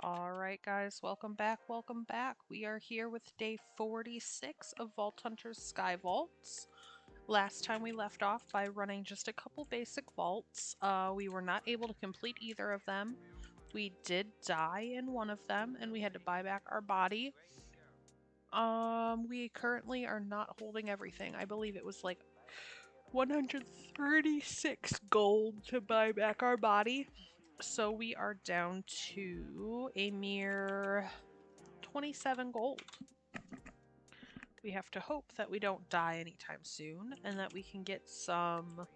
All right, guys, welcome back. Welcome back. We are here with day 46 of Vault Hunters Sky Vaults. Last time we left off by running just a couple basic vaults. We were not able to complete either of them. We did die in one of them, and we had to buy back our body. We currently are not holding everything. I believe it was like 136 gold to buy back our body. So we are down to a mere 27 gold. We have to hope that we don't die anytime soon and that we can get some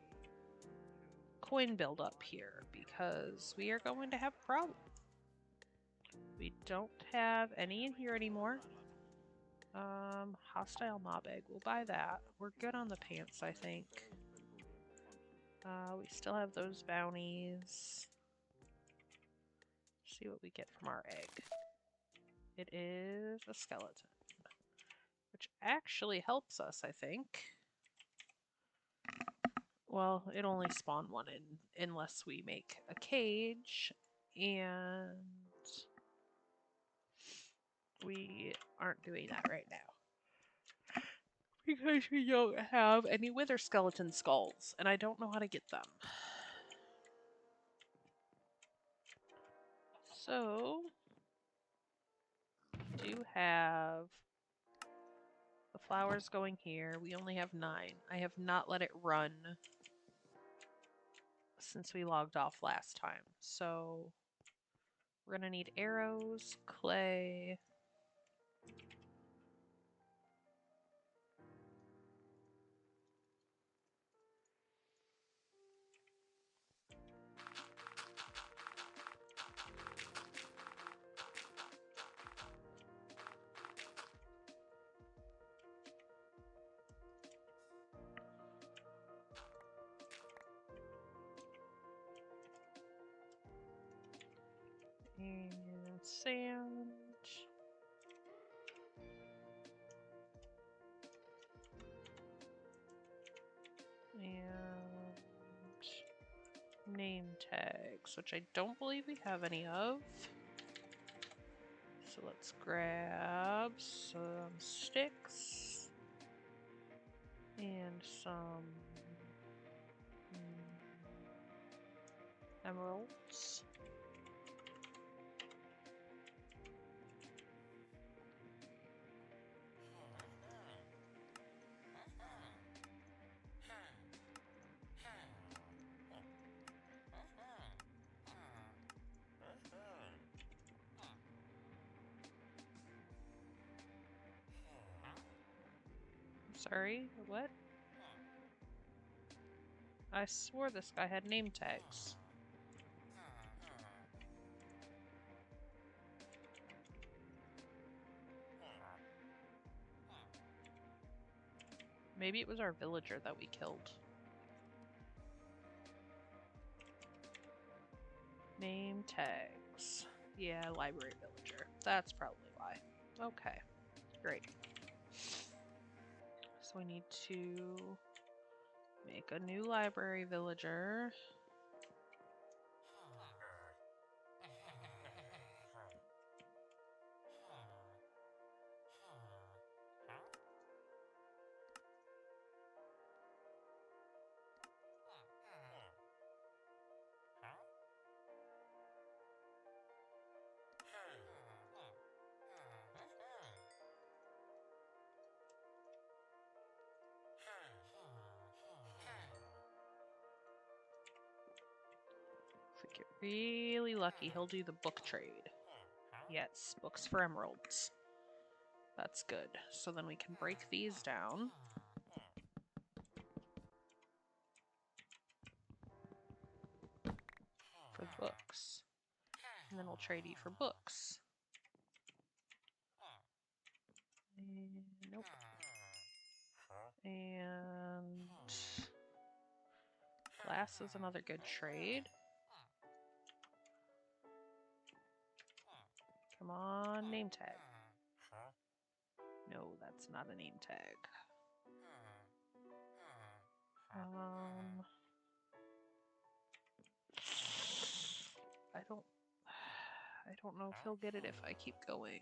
coin build up here because we are going to have a problem. We don't have any in here anymore. Hostile mob egg, we'll buy that. We're good on the pants, I think. We still have those bounties. See what we get from our egg. It is a skeleton, which actually helps us, I think. Well, it only spawned one unless we make a cage, and we aren't doing that right now. Because we don't have any wither skeleton skulls, and I don't know how to get them. So, we do have the flowers going here. We only have 9. I have not let it run since we logged off last time. So, we're gonna need arrows, clay. And sand. And name tags, which I don't believe we have any of. So let's grab some sticks and some emeralds. Sorry, what? I swore this guy had name tags. Maybe it was our villager that we killed. Name tags. Yeah, library villager. That's probably why. Okay, great. So we need to make a new library villager. If we get really lucky, he'll do the book trade. Yes, books for emeralds. That's good. So then we can break these down. For books. And then we'll trade you for books. And nope. And glass is another good trade. Come on, name tag. No, that's not a name tag. I don't Don't know if he'll get it if I keep going.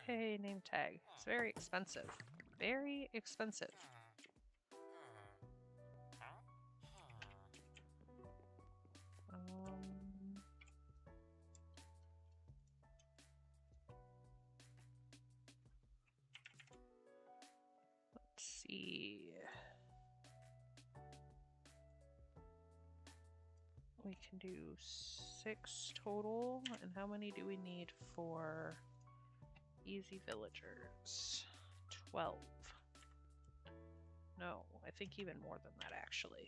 Hey, name tag. It's very expensive. Very expensive. Let's see. We can do 6 total. And how many do we need for easy villagers? 12. No, I think even more than that actually.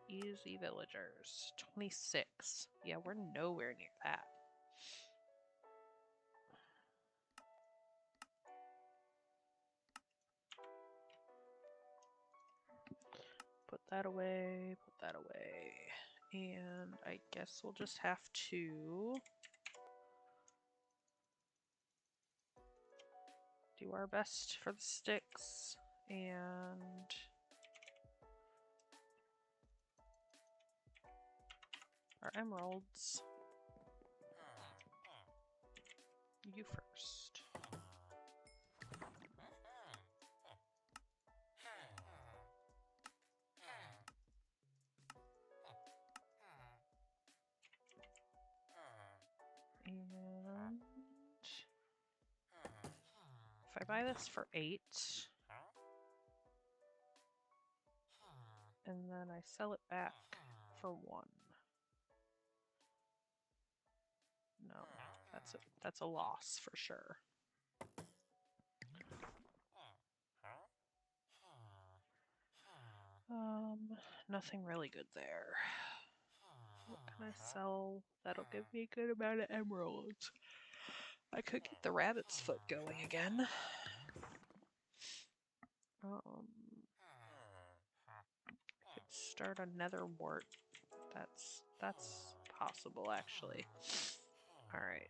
Easy villagers. 26. Yeah, we're nowhere near that. Put that away, put that away. And I guess we'll just have to do our best for the sticks and our emeralds. You first. And if I buy this for 8, and then I sell it back for 1. No, that's a loss for sure. Nothing really good there. What can I sell that'll give me a good amount of emeralds? I could get the rabbit's foot going again. I could start another wart. That's possible actually. All right.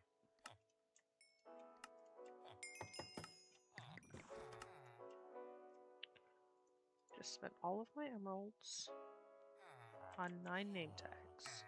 Just spent all of my emeralds on 9 name tags.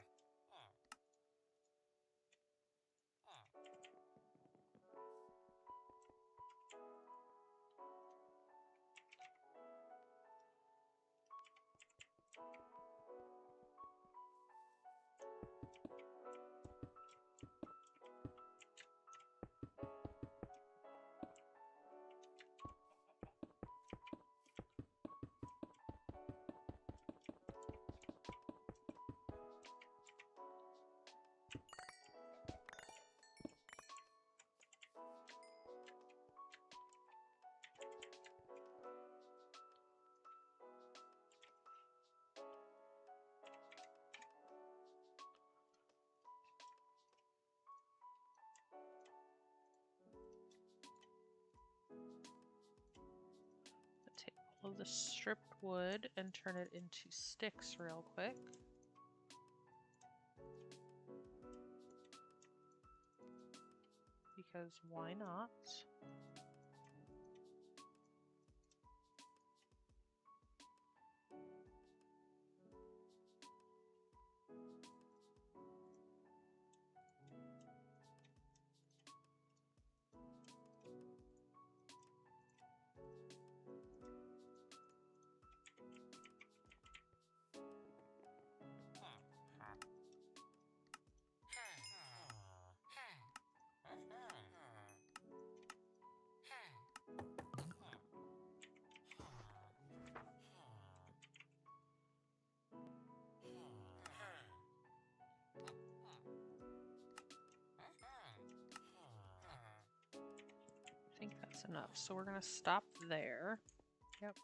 Take all of the stripped wood and turn it into sticks real quick. Because why not? I think that's enough. So we're gonna stop there. Yep.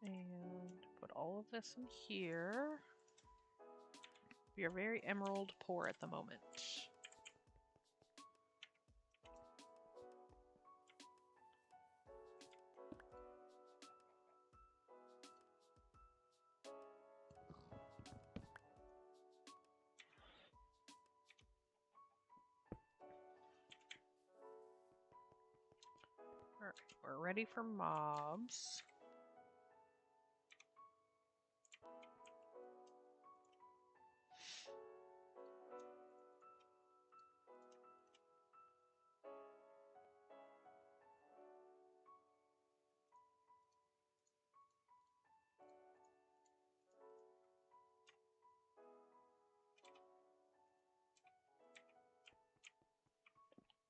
And put all of this in here. We are very emerald poor at the moment. Alright, we're ready for mobs.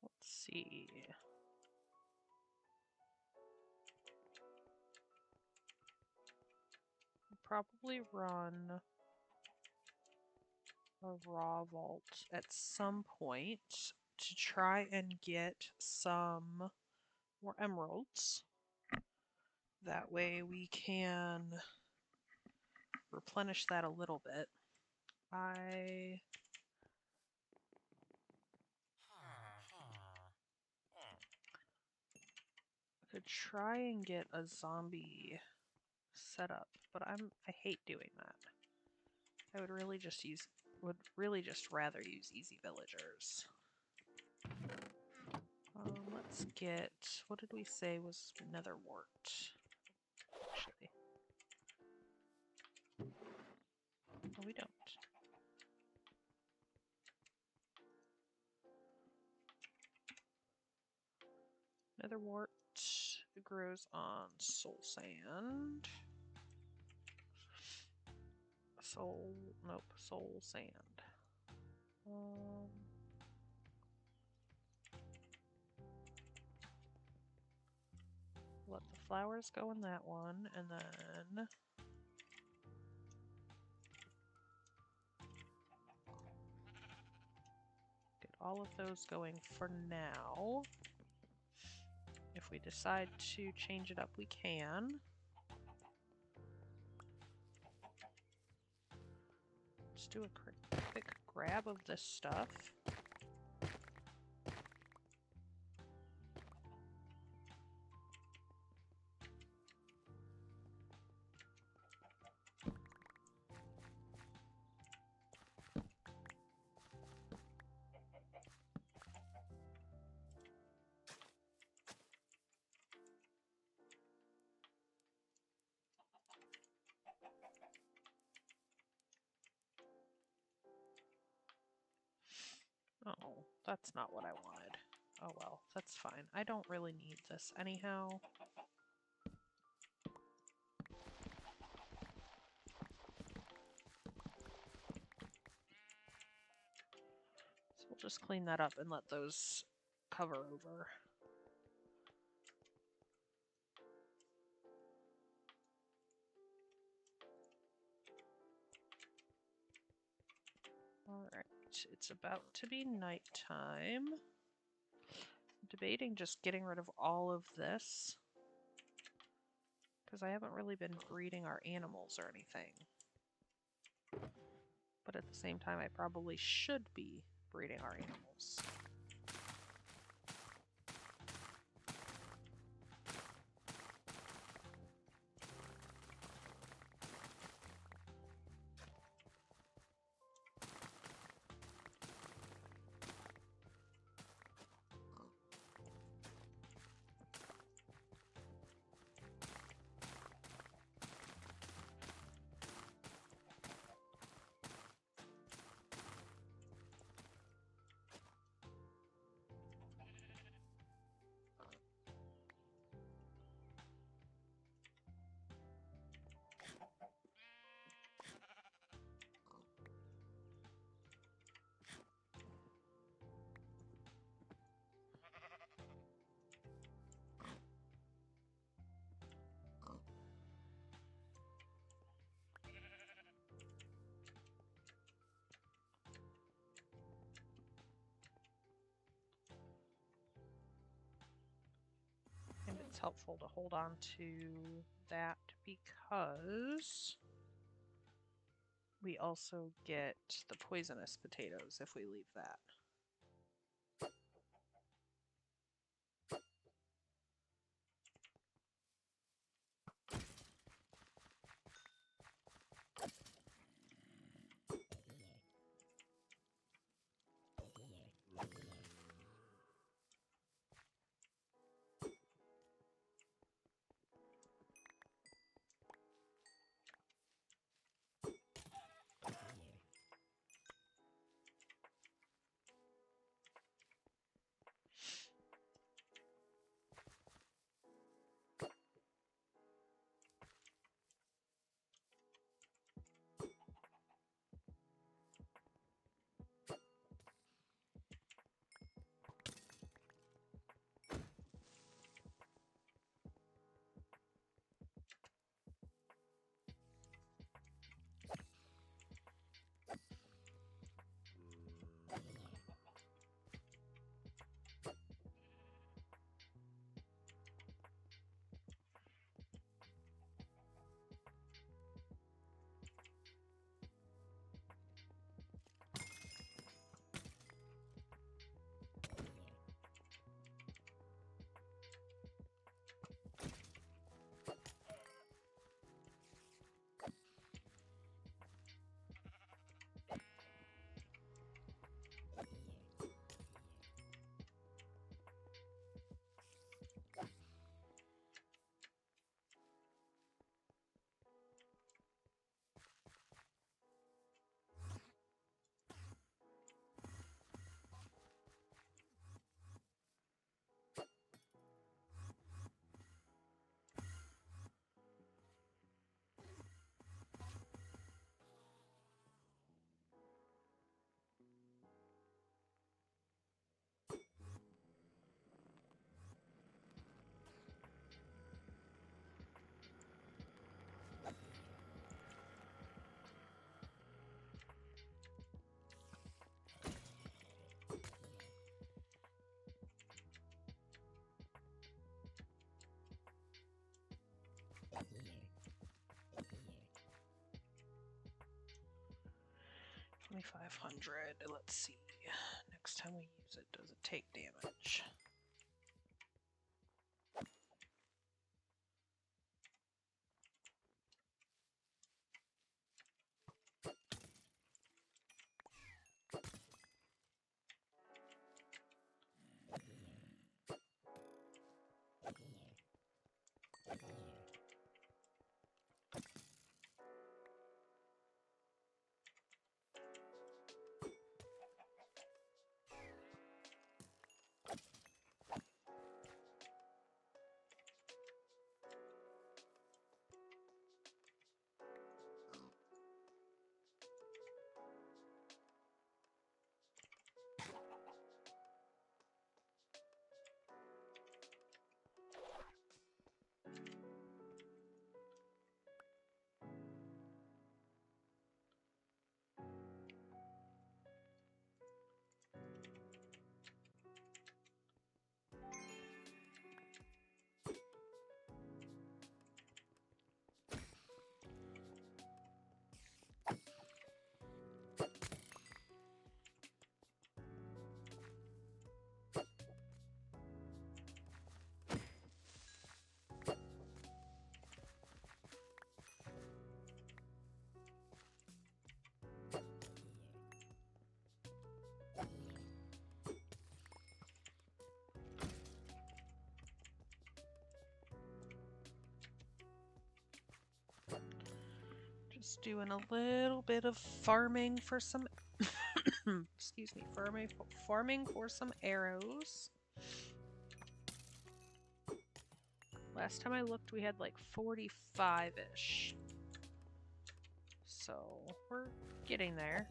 Let's see. Probably run a raw vault at some point to try and get some more emeralds. That way we can replenish that a little bit. I could try and get a zombie set up, but I hate doing that. I would really just rather use easy villagers. Let's get, what did we say was nether wart? Actually. No, we don't. Nether wart grows on soul sand. Soul sand. Let the flowers go in that one, and then get all of those going for now. If we decide to change it up, we can. Let's do a quick grab of this stuff. Oh, that's not what I wanted. Oh well, that's fine. I don't really need this anyhow. So we'll just clean that up and let those cover over. Alright, it's about to be nighttime. I'm debating just getting rid of all of this, because I haven't really been breeding our animals or anything. But at the same time, I probably should be breeding our animals. And it's helpful to hold on to that because we also get the poisonous potatoes if we leave that. 2,500. Let's see. Next time we use it, does it take damage? Just doing a little bit of farming for some excuse me, farming for some arrows. Last time I looked, we had like 45-ish. So we're getting there.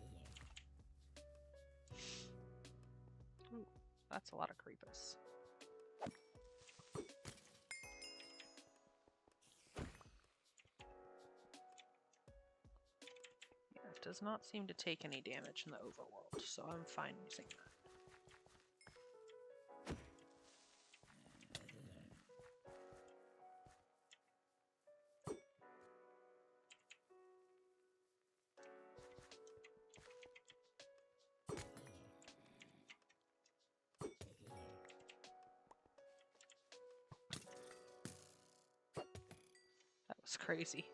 Ooh, that's a lot of creepers. Yeah, it does not seem to take any damage in the overworld, so I'm fine using that. That was crazy.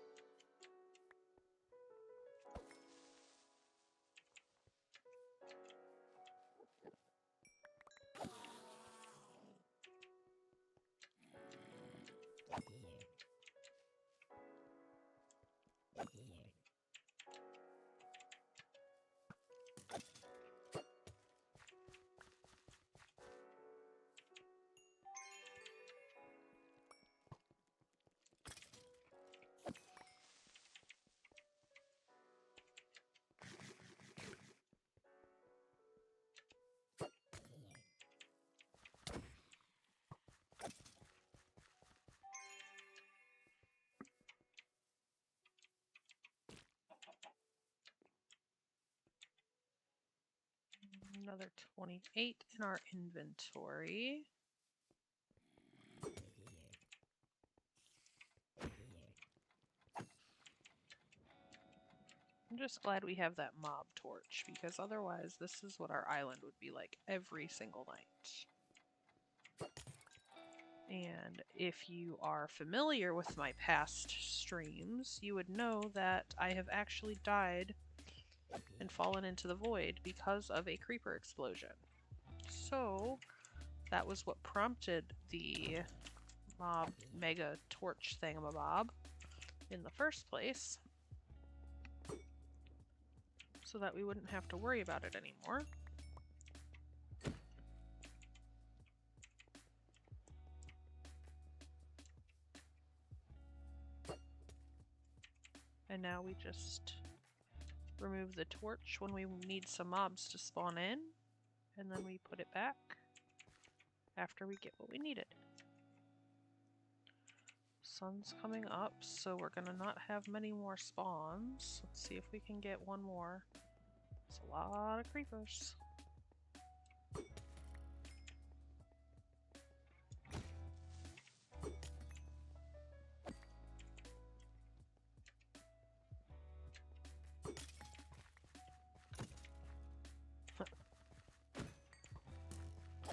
Another 28 in our inventory. I'm just glad we have that mob torch, because otherwise this is what our island would be like every single night. And if you are familiar with my past streams, you would know that I have actually died and fallen into the void because of a creeper explosion. So that was what prompted the mob mega torch thingamabob in the first place, so that we wouldn't have to worry about it anymore. And now we just remove the torch when we need some mobs to spawn in, and then we put it back after we get what we needed. Sun's coming up, so we're gonna not have many more spawns. Let's see if we can get one more. It's a lot of creepers.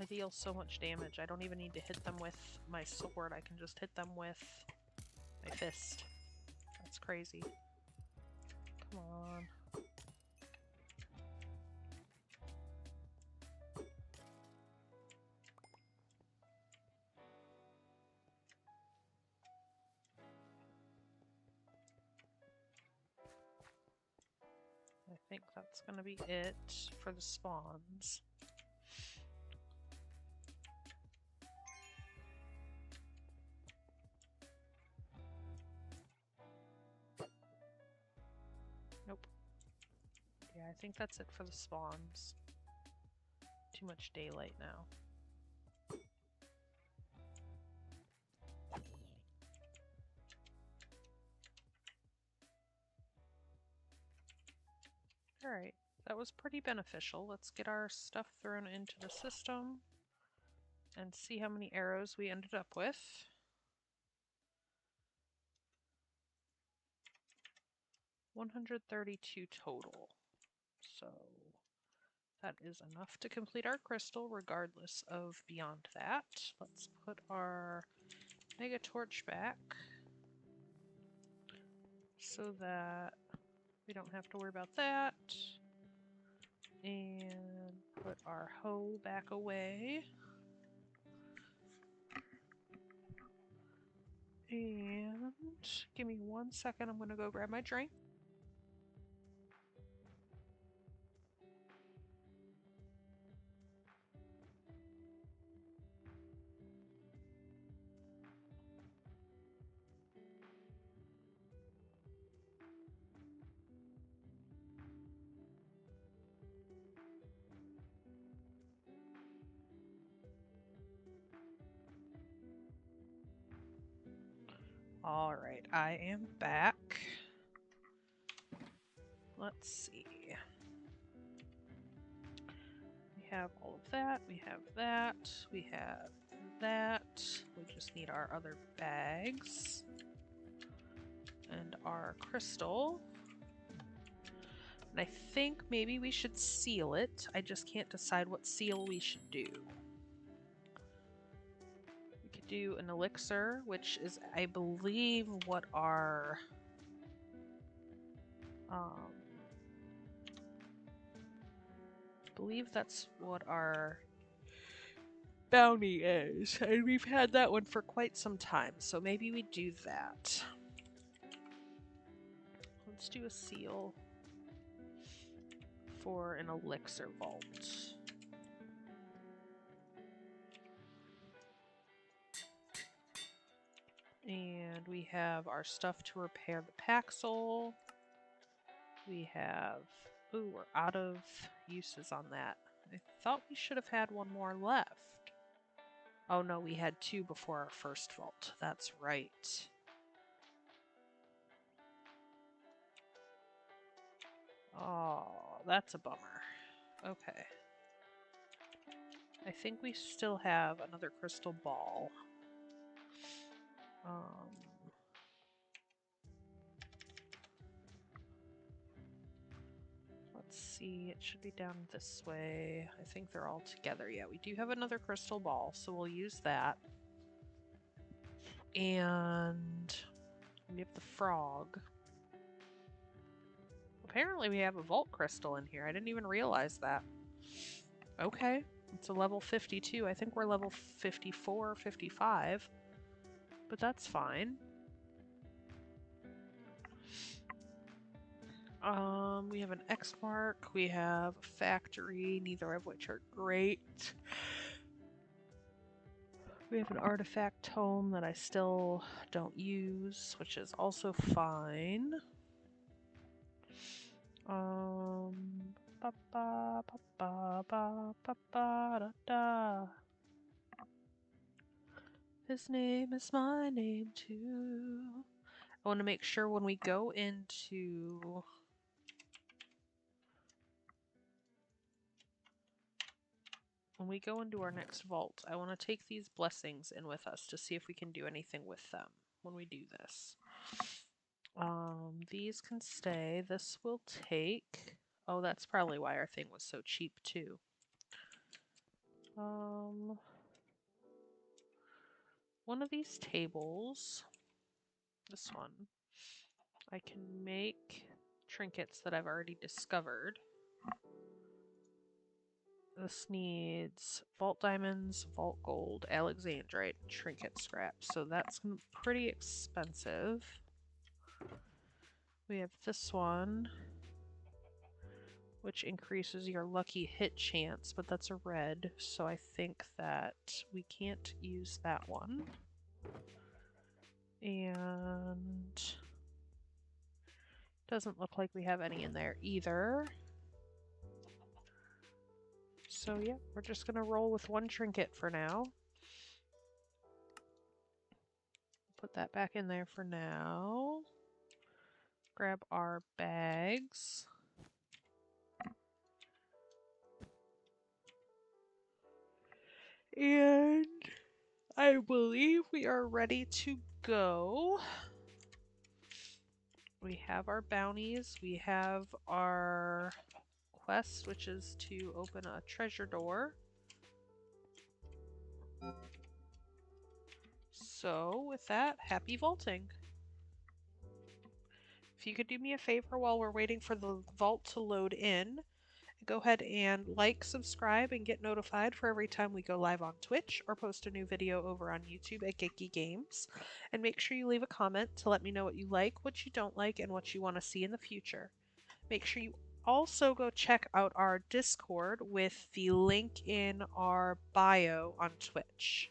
I deal so much damage. I don't even need to hit them with my sword. I can just hit them with my fist. That's crazy. Come on. I think that's going to be it for the spawns. Nope. Yeah, I think that's it for the spawns. Too much daylight now. Alright, that was pretty beneficial. Let's get our stuff thrown into the system and see how many arrows we ended up with. 132 total. So that is enough to complete our crystal regardless of beyond that. Let's put our mega torch back so that we don't have to worry about that. And put our hoe back away. And give me 1 second, I'm gonna go grab my drink. Alright, I am back. Let's see. We have all of that, we have that, we have that. We just need our other bags. And our crystal. And I think maybe we should seal it. I just can't decide what seal we should do. We could do an elixir, which is, I believe, what our... I believe that's what our bounty is. And we've had that one for quite some time, so maybe we do that. Let's do a seal for an elixir vault. And we have our stuff to repair the Paxel. We have... Ooh, we're out of uses on that. I thought we should have had one more left. Oh no, we had 2 before our first vault. That's right. Oh, that's a bummer. Okay. I think we still have another crystal ball. Let's see, it should be down this way. I think they're all together. Yeah, we do have another crystal ball, so we'll use that. And we have the frog. Apparently we have a vault crystal in here. I didn't even realize that. Okay, it's a level 52. I think we're level 54 or 55. But that's fine. We have an X mark, we have a factory, neither of which are great. We have an artifact tome that I still don't use, which is also fine. His name is my name too. I want to make sure when we go into... When we go into our next vault, I want to take these blessings in with us to see if we can do anything with them when we do this. These can stay. This will take... Oh, that's probably why our thing was so cheap too. One of these tables, this one, I can make trinkets that I've already discovered. This needs vault diamonds, vault gold, alexandrite, and trinket scrap. So that's pretty expensive. We have this one, which increases your lucky hit chance, but that's a red, so I think that we can't use that one. And doesn't look like we have any in there either. So yeah, we're just gonna roll with one trinket for now. Put that back in there for now. Grab our bags. And I believe we are ready to go. We have our bounties. We have our quest, which is to open a treasure door. So with that, happy vaulting. If you could do me a favor while we're waiting for the vault to load in, go ahead and like, subscribe, and get notified for every time we go live on Twitch or post a new video over on YouTube at Geeky Games. And make sure you leave a comment to let me know what you like, what you don't like, and what you want to see in the future. Make sure you also go check out our Discord with the link in our bio on Twitch.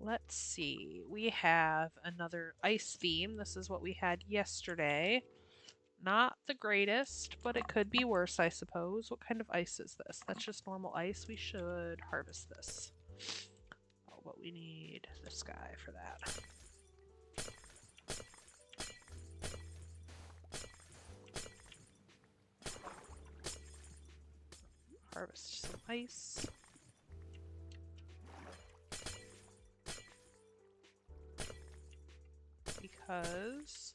Let's see, we have another ice theme. This is what we had yesterday. Not the greatest, but it could be worse, I suppose. What kind of ice is this? That's just normal ice. We should harvest this. Oh, but we need this guy for that. Harvest some ice. Because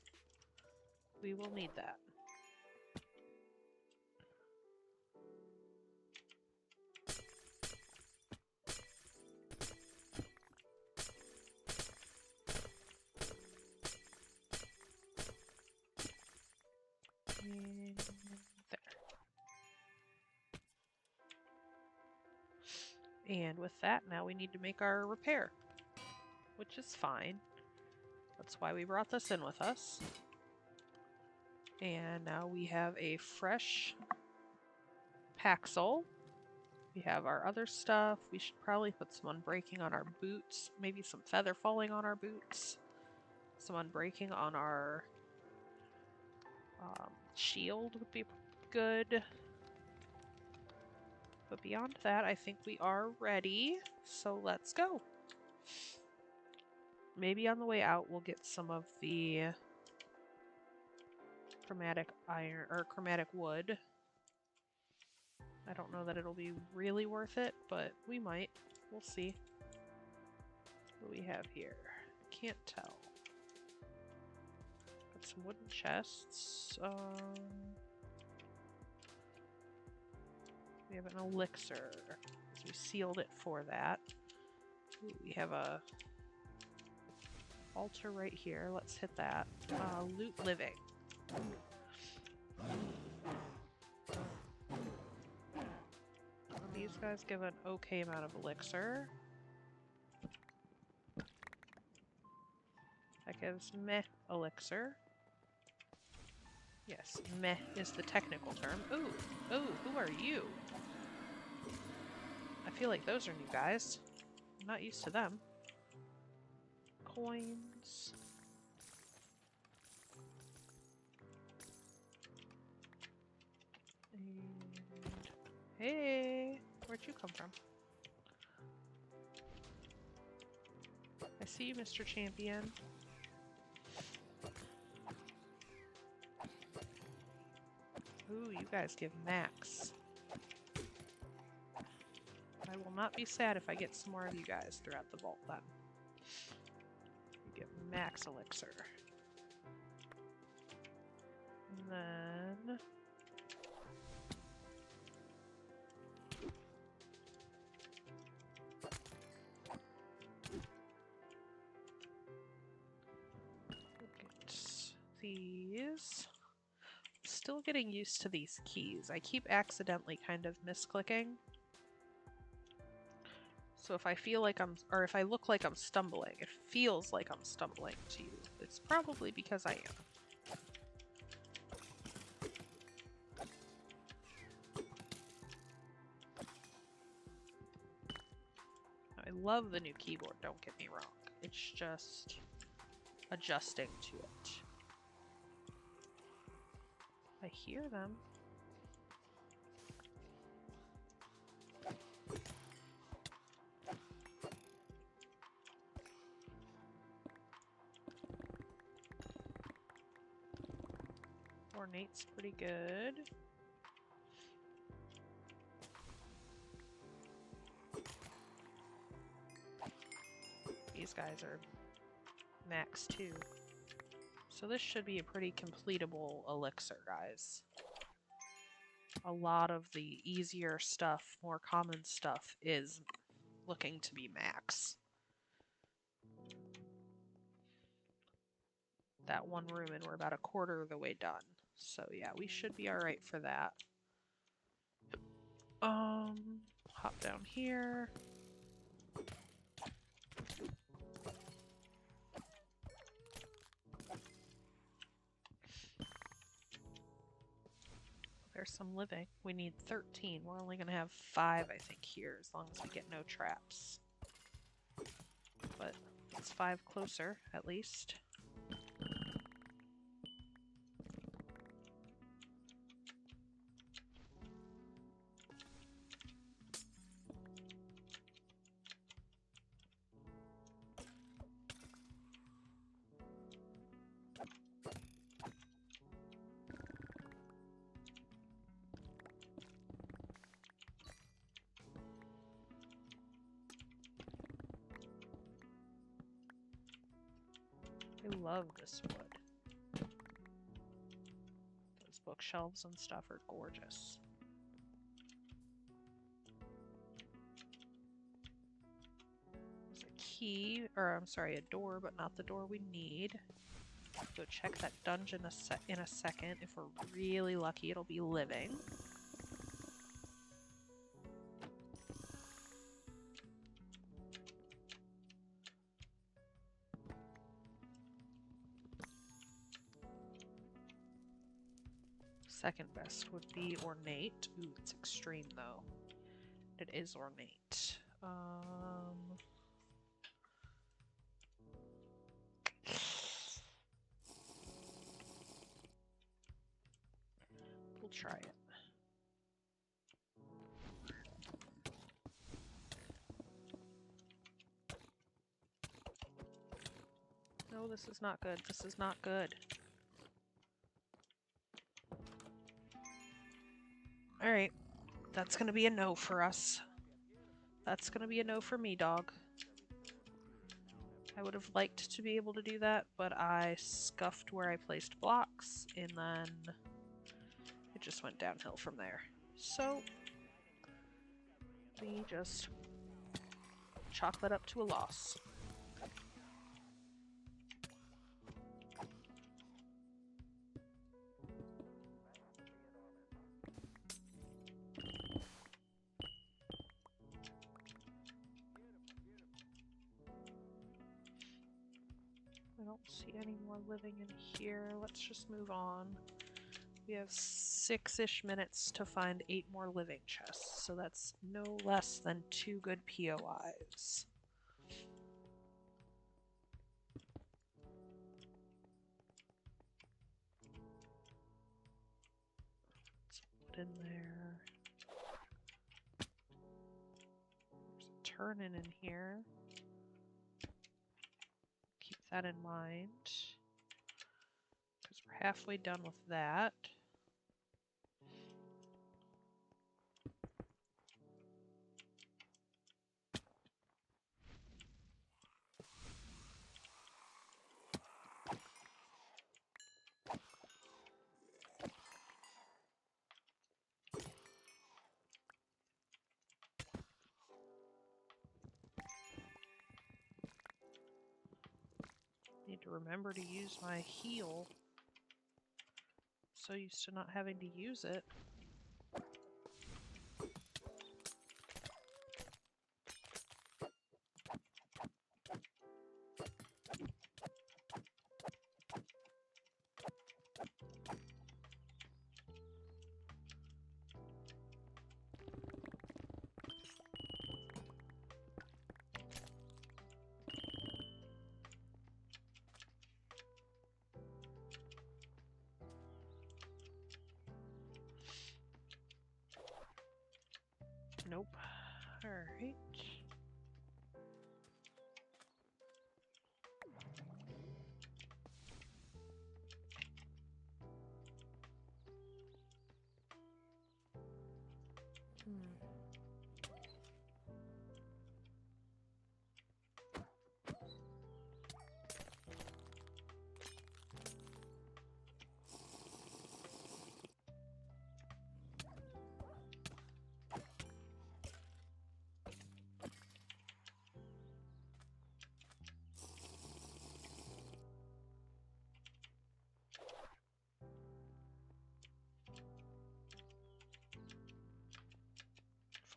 we will need that. And there. And with that, now we need to make our repair, which is fine. That's why we brought this in with us. And now we have a fresh Paxel. We have our other stuff. We should probably put some unbreaking on our boots. Maybe some feather falling on our boots. Some unbreaking on our shield would be good. But beyond that, I think we are ready. So let's go. Maybe on the way out, we'll get some of the chromatic iron or chromatic wood. I don't know that it'll be really worth it, but we might. We'll see. What do we have here? Can't tell. Got some wooden chests. We have an elixir. So we sealed it for that. Ooh, we have a altar right here. Let's hit that. Loot living. These guys give an okay amount of elixir. That gives meh elixir. Yes, meh is the technical term. Ooh, who are you? I feel like those are new guys. I'm not used to them. Coins. And hey, where'd you come from? I see you, Mr. Champion. Ooh, you guys give max. I will not be sad if I get some more of you guys throughout the vault then. You get max elixir. And then these. Still getting used to these keys. I keep accidentally kind of misclicking. So if I feel like or if I look like I'm stumbling, it feels like I'm stumbling to you. It's probably because I am. I love the new keyboard, don't get me wrong. It's just adjusting to it. I hear them. Ornate's pretty good. These guys are max 2. So this should be a pretty completable elixir, guys. A lot of the easier stuff, more common stuff, is looking to be max. That one room and we're about a quarter of the way done. So yeah, we should be alright for that. Hop down here. There's some living. We need 13. We're only going to have 5, I think, here, as long as we get no traps. But it's 5 closer, at least. I love this wood. Those bookshelves and stuff are gorgeous. There's a key, or I'm sorry, a door, but not the door we need. Go check that dungeon in a second. If we're really lucky, it'll be living. Second best would be ornate. Ooh, it's extreme though. It is ornate. We'll try it. No, this is not good. This is not good. Alright. That's gonna be a no for us. That's gonna be a no for me, dog. I would have liked to be able to do that, but I scuffed where I placed blocks, and then it just went downhill from there. So, we just chalk that up to a loss. I don't see any more living in here. Let's just move on. We have 6-ish minutes to find 8 more living chests, so that's no less than 2 good POIs. Let's put in there. There's a turn-in here. Keep that in mind, because we're halfway done with that. Need to remember to use my heal. so used to not having to use it. Nope. Alright.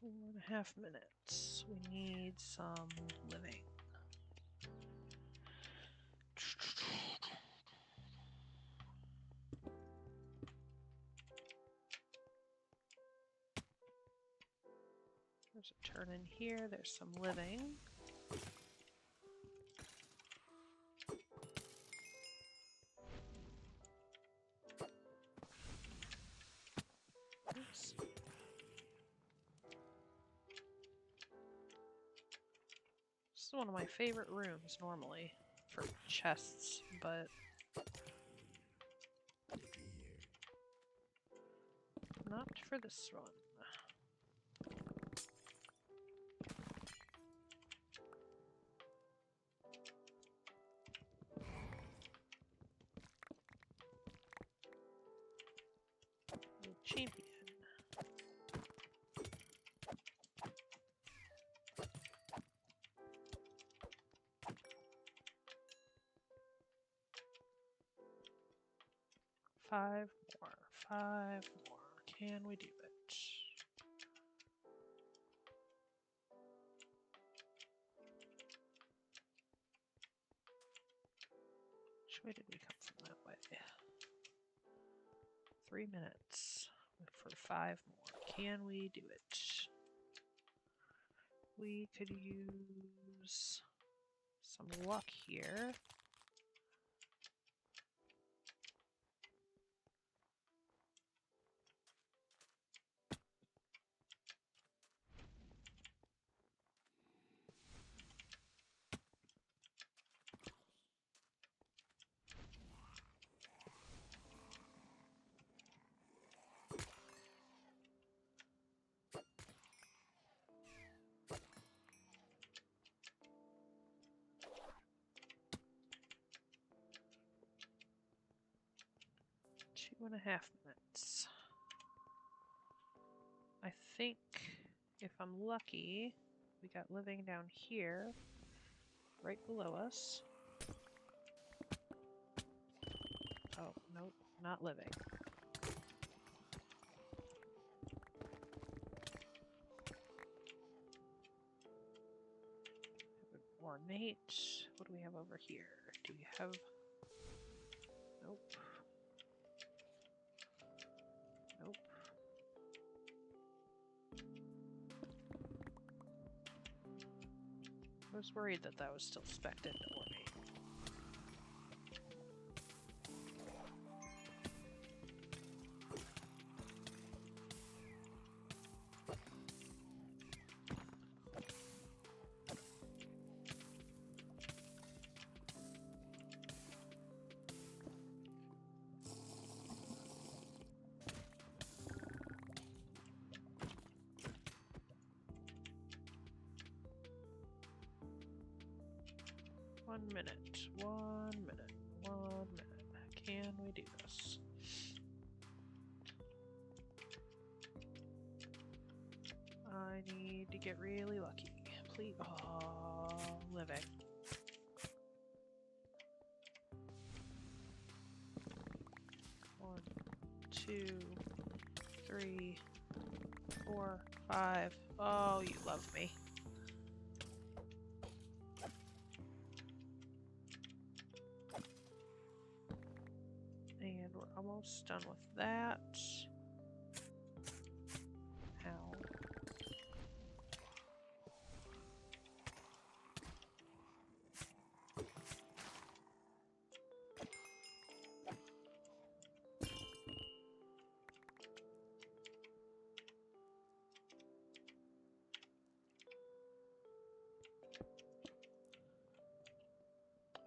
Four and a half minutes. We need some living. There's a turn in here. There's some living. Oops. This is one of my favorite rooms normally for chests, but not for this one. The champion. Five more. 5 more. Can we do it? Which way did we come from that way? 3 minutes for 5 more. Can we do it? We could use some luck here. Two and a half minutes. I think if I'm lucky, we got living down here, right below us. Oh, nope, not living. Ornate. What do we have over here? Do we have... Nope. Nope. I was worried that that was still spec'd into Ornate. One minute. Can we do this? I need to get really lucky. Please. Oh, living. One, 2, 3, 4, 5. Oh, you love me. And we're almost done with that. Ow.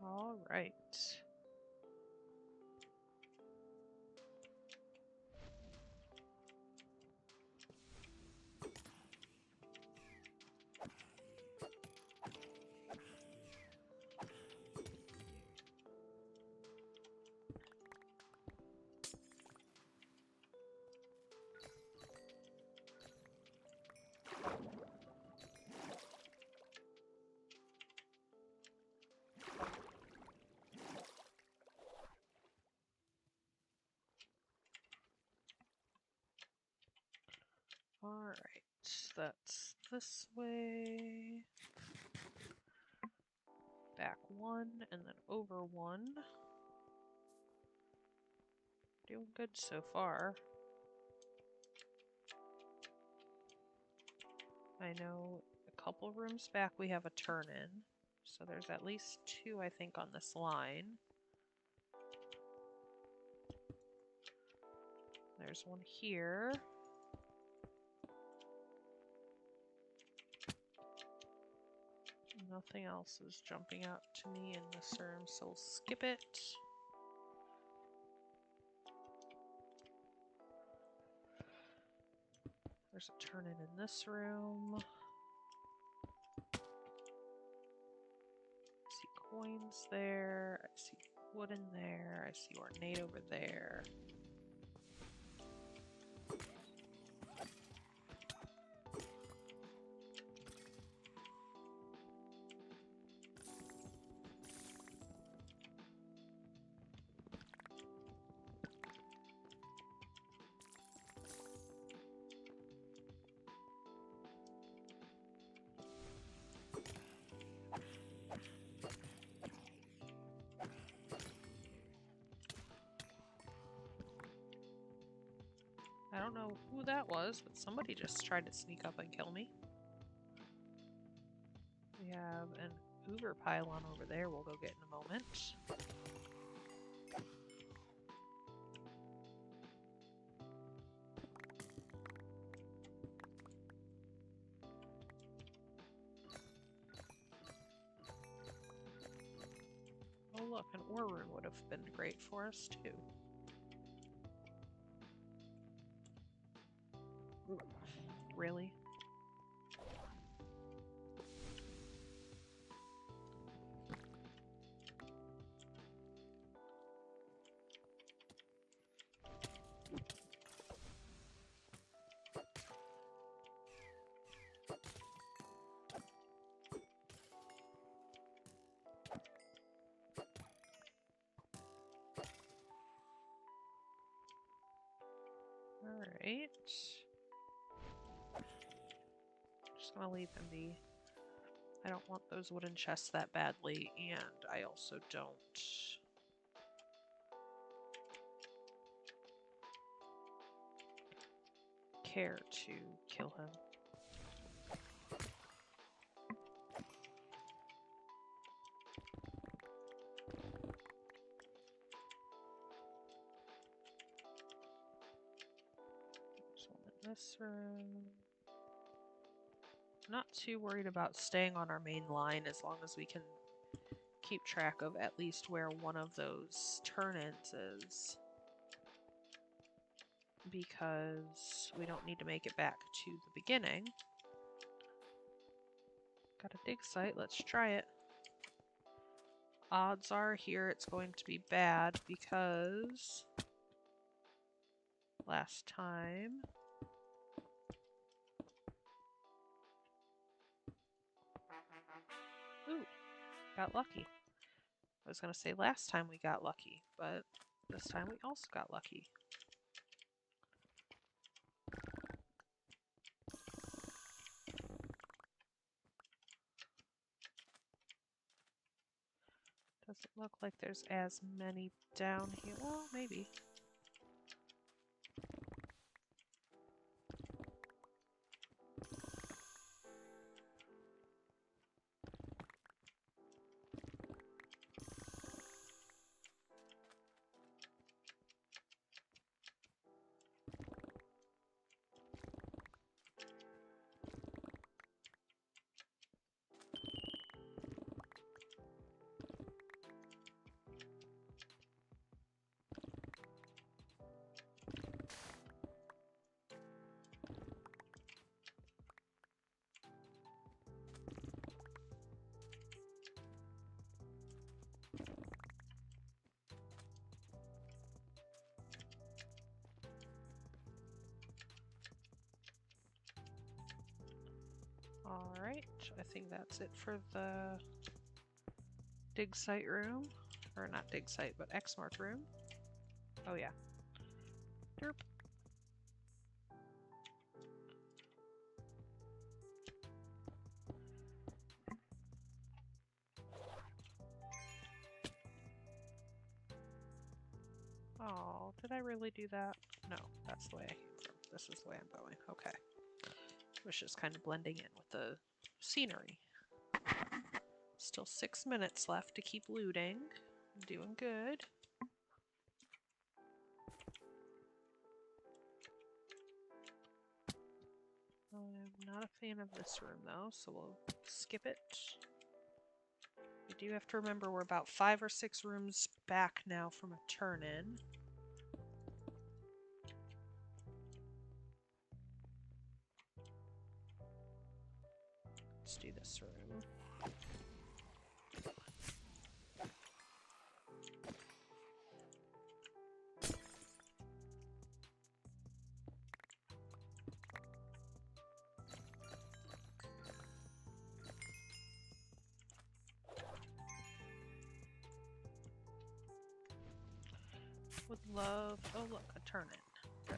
All right. All right, that's this way. Back 1 and then over 1. Doing good so far. I know a couple rooms back we have a turn-in, so there's at least 2, I think, on this line. There's one here. Nothing else is jumping out to me in this room, so we'll skip it. There's a turn-in this room. I see coins there. I see wood in there. I see ornate over there. I don't know who that was, but somebody just tried to sneak up and kill me. We have an Uber pylon over there we'll go get in a moment. Oh look, an ore room would have been great for us too. Really? Alright. Just gonna leave him be. I don't want those wooden chests that badly, and I also don't care to kill him. There's one in this room. Not too worried about staying on our main line as long as we can keep track of at least where one of those turn-ins is. Because we don't need to make it back to the beginning. Got a dig site, let's try it. Odds are here it's going to be bad because last time ooh, got lucky. I was gonna say last time we got lucky, but this time we also got lucky. Doesn't look like there's as many down here. Well, maybe. Alright, I think that's it for the dig site room. Or not dig site, but Xmark room. Oh yeah. Derp. Oh, did I really do that? No, that's the way I came from. This is the way I'm going. Okay. Was just kind of blending in with the scenery. Still 6 minutes left to keep looting. I'm doing good. I'm not a fan of this room though, so we'll skip it. We do have to remember we're about 5 or 6 rooms back now from a turn-in. Let's do this room. Would love... Oh look, a turn-in. Good.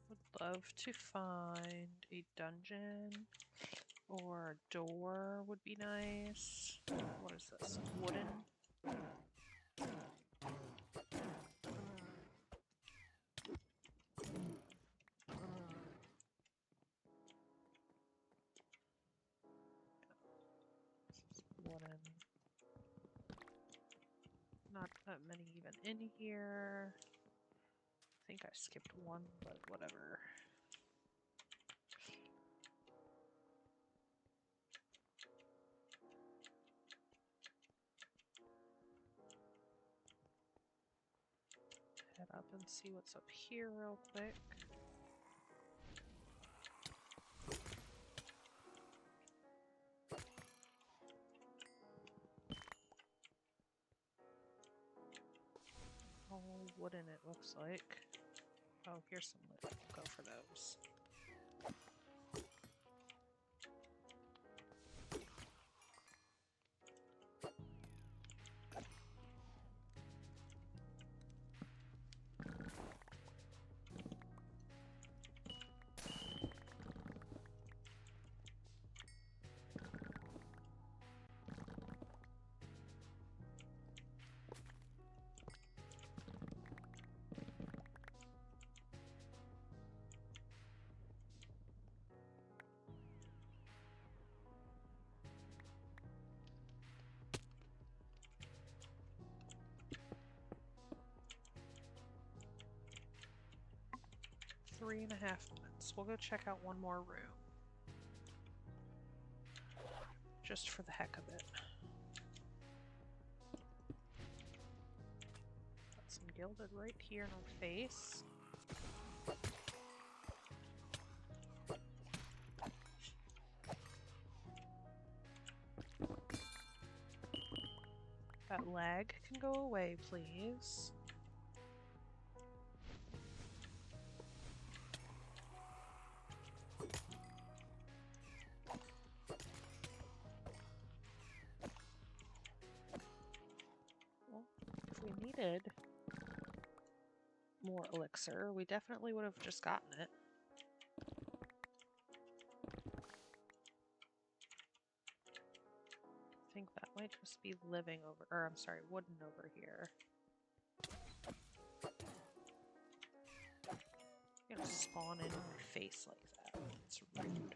Would love to find a dungeon or a door would be nice. What is this? Wooden? Wooden. Not that many even in here. I think I skipped one, but whatever. Head up and see what's up here real quick. All wooden it looks like. Oh, here's some lit. We'll go for those. Three and a half minutes. We'll go check out one more room. Just for the heck of it. Got some gilded right here in our face. That lag can go away, please. needed more elixir, we definitely would have just gotten it. I think that might just be living over, or I'm sorry, wooden over here. You're gonna spawn in my face like that. It's rude.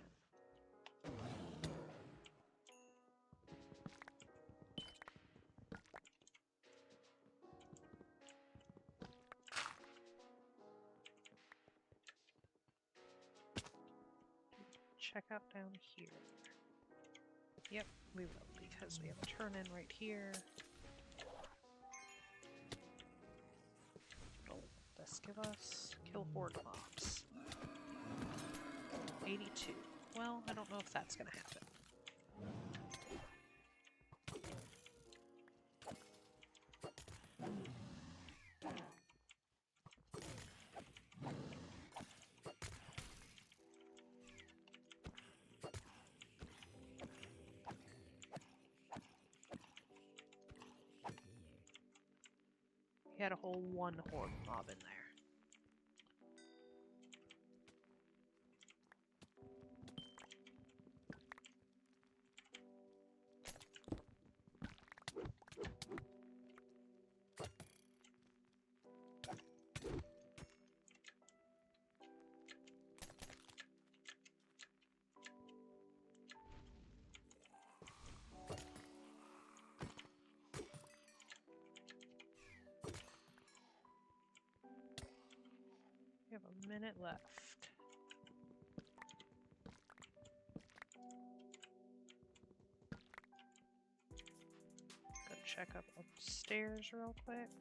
Check out down here. Yep, we will, because we have a turn in right here. What'll this give us? Kill horde mobs. 82. Well, I don't know if that's gonna happen. He had a whole one horde mob in there. We have a minute left. Go check up upstairs real quick.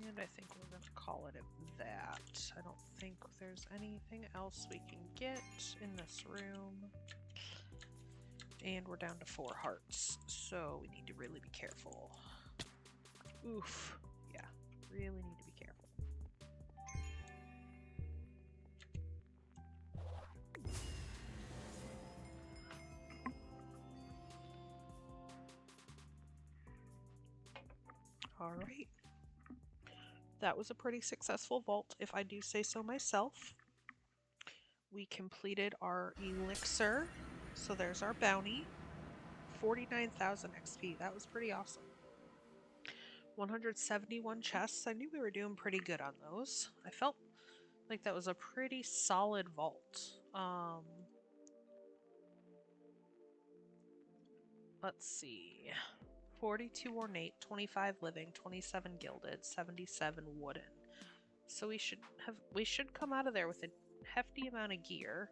And I think we're going to call it at that. I don't think there's anything else we can get in this room. And we're down to 4 hearts, so we need to really be careful. Oof. Yeah, really need to be careful. All right. That was a pretty successful vault, if I do say so myself. We completed our elixir, so there's our bounty. 49,000 XP, that was pretty awesome. 171 chests, I knew we were doing pretty good on those. I felt like that was a pretty solid vault. Let's see. 42 ornate, 25 living, 27 gilded, 77 wooden. So we should come out of there with a hefty amount of gear.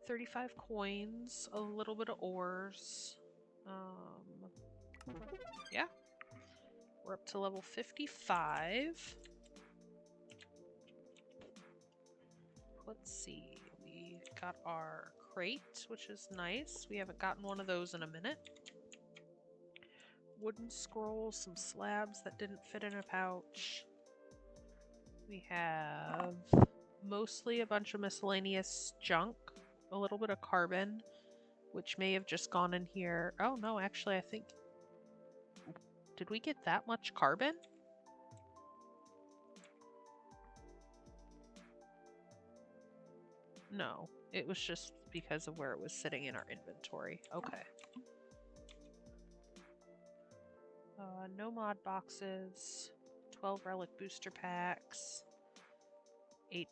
35 coins, a little bit of ores. Yeah. We're up to level 55. let's see. We got our crate, which is nice. We haven't gotten one of those in a minute. Wooden scrolls, some slabs that didn't fit in a pouch. We have mostly a bunch of miscellaneous junk, a little bit of carbon, which may have just gone in here. Oh no, actually I think... Did we get that much carbon? No, it was just because of where it was sitting in our inventory. Okay. No mod boxes, 12 relic booster packs, 8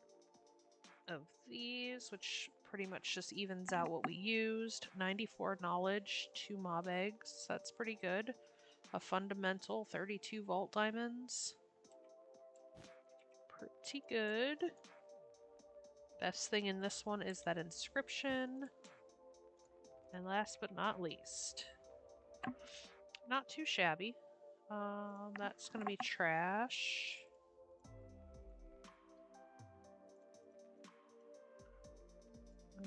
of these, which pretty much just evens out what we used. 94 knowledge, 2 mob eggs, that's pretty good. A fundamental, 32 vault diamonds. Pretty good. Best thing in this one is that inscription. And last but not least, not too shabby. That's gonna be trash. Put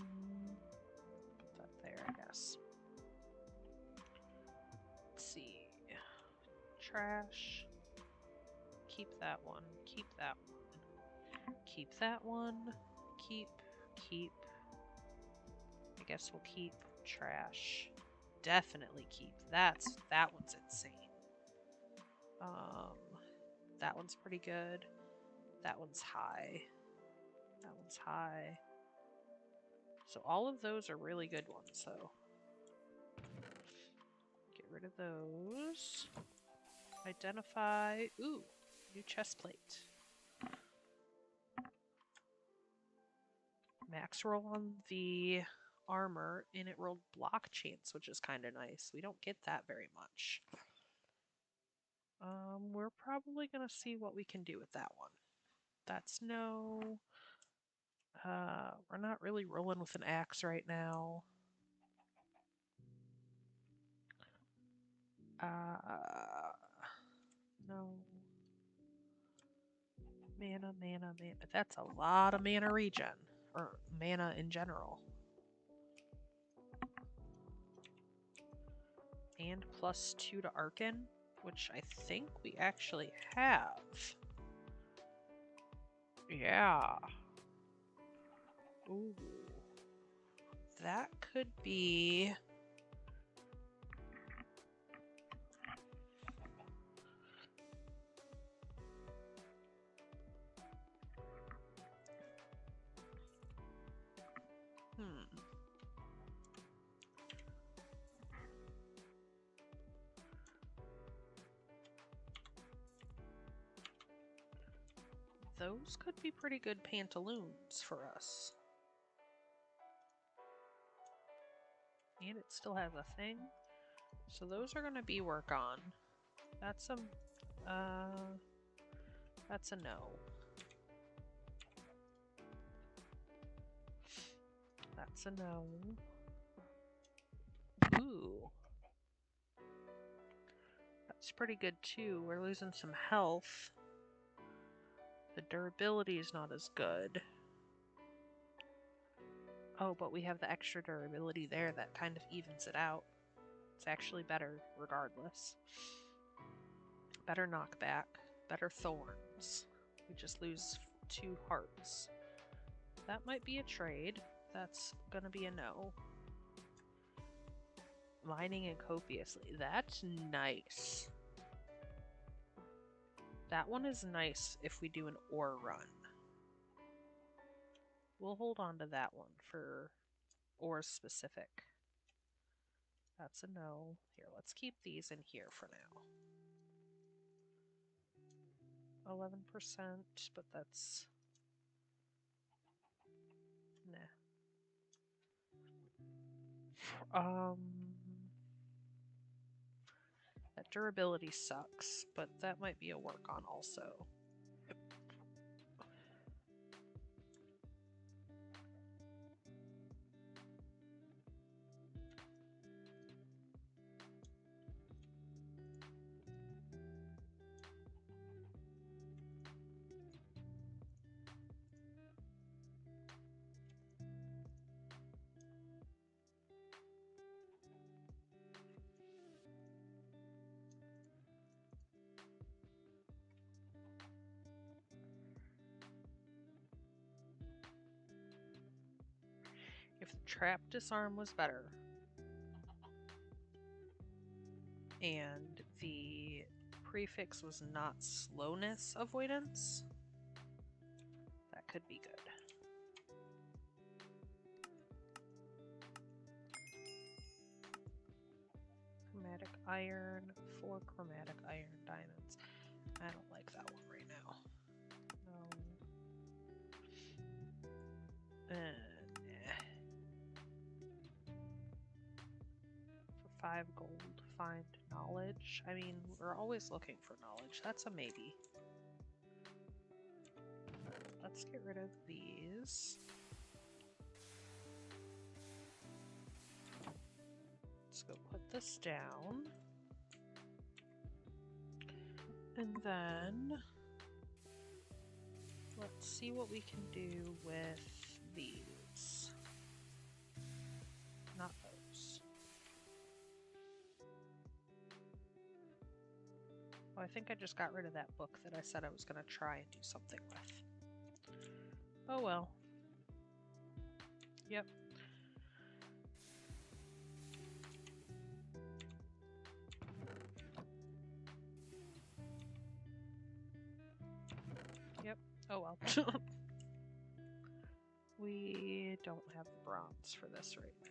that there, I guess. Let's see. Trash. Keep that one. Keep that one. Keep that one. Keep. I guess we'll keep trash. Definitely keep. That one's insane. That one's pretty good. That one's high. That one's high. So all of those are really good ones, so get rid of those. Identify. Ooh, new chest plate. Max roll on the armor, and it rolled block chance, which is kind of nice. We don't get that very much. We're probably gonna see what we can do with that one. That's no. We're not really rolling with an axe right now. No. Mana. That's a lot of mana regen. Or mana in general. And +2 to Arcan, which I think we actually have. Yeah. Ooh. That could be... Those could be pretty good pantaloons for us. And it still has a thing. So those are gonna be work on. That's a no. That's a no. Ooh. That's pretty good too. We're losing some health. The durability is not as good. Oh, but we have the extra durability there that kind of evens it out. It's actually better regardless. Better knockback. Better thorns. We just lose 2 hearts. That might be a trade. That's gonna be a no. Mining and copiously. That's nice. That one is nice if we do an ore run. We'll hold on to that one for ore specific. That's a no. Here, let's keep these in here for now. 11%, but that's... nah. That durability sucks, but that might be a work on also. Trap Disarm was better. And the prefix was not slowness avoidance. That could be good. Chromatic iron, 4 chromatic iron diamonds. I don't like that one right now. No. For 5 gold, find knowledge. I mean, we're always looking for knowledge. That's a maybe. Let's get rid of these. Let's go put this down. And then let's see what we can do with these. Not those. Oh, I think I just got rid of that book that I said I was going to try and do something with. Oh well. Yep. Yep. Oh well. We don't have the bronze for this right now.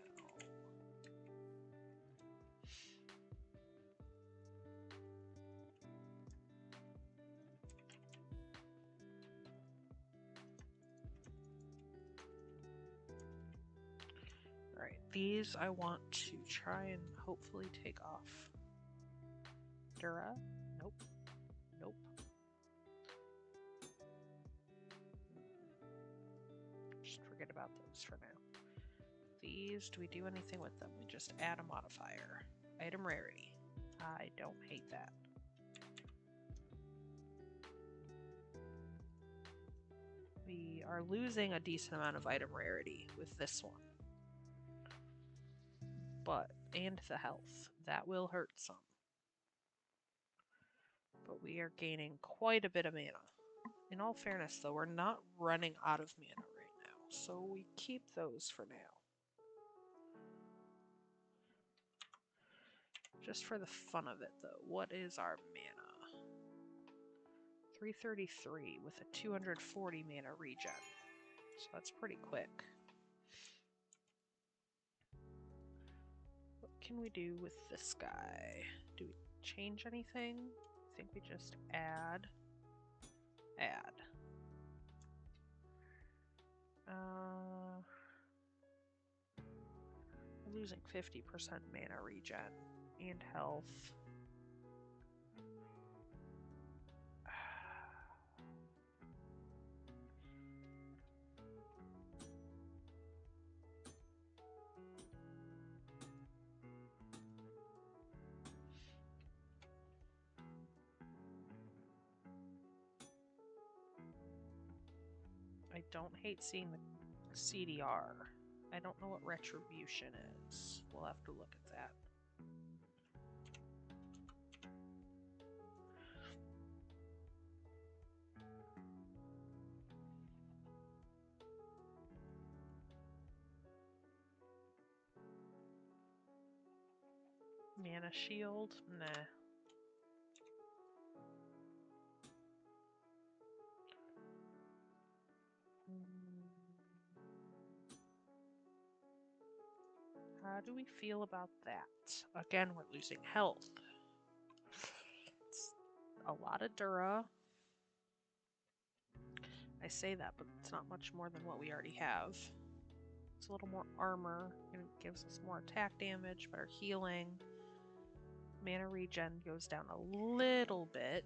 Alright, these I want to try and hopefully take off. Dura? Nope. Nope. Just forget about those for now. These, do we do anything with them? We just add a modifier. Item rarity. I don't hate that. We are losing a decent amount of item rarity with this one. And the health. That will hurt some. But we are gaining quite a bit of mana. In all fairness, though, we're not running out of mana right now, so we keep those for now. Just for the fun of it, though, what is our mana? 333 with a 240 mana regen. So that's pretty quick. What can we do with this guy? Do we change anything? I think we just add. We're losing 50% mana regen and health. I don't hate seeing the CDR. I don't know what retribution is. We'll have to look at that. Mana shield? Nah. How do we feel about that? Again, we're losing health. It's a lot of Dura. I say that, but it's not much more than what we already have. It's a little more armor, and it gives us more attack damage, better healing. Mana regen goes down a little bit.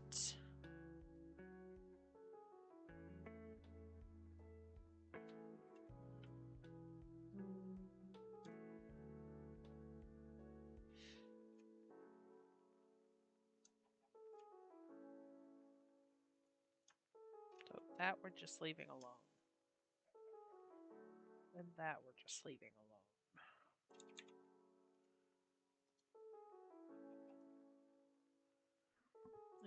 So that we're just leaving alone. And that we're just leaving alone.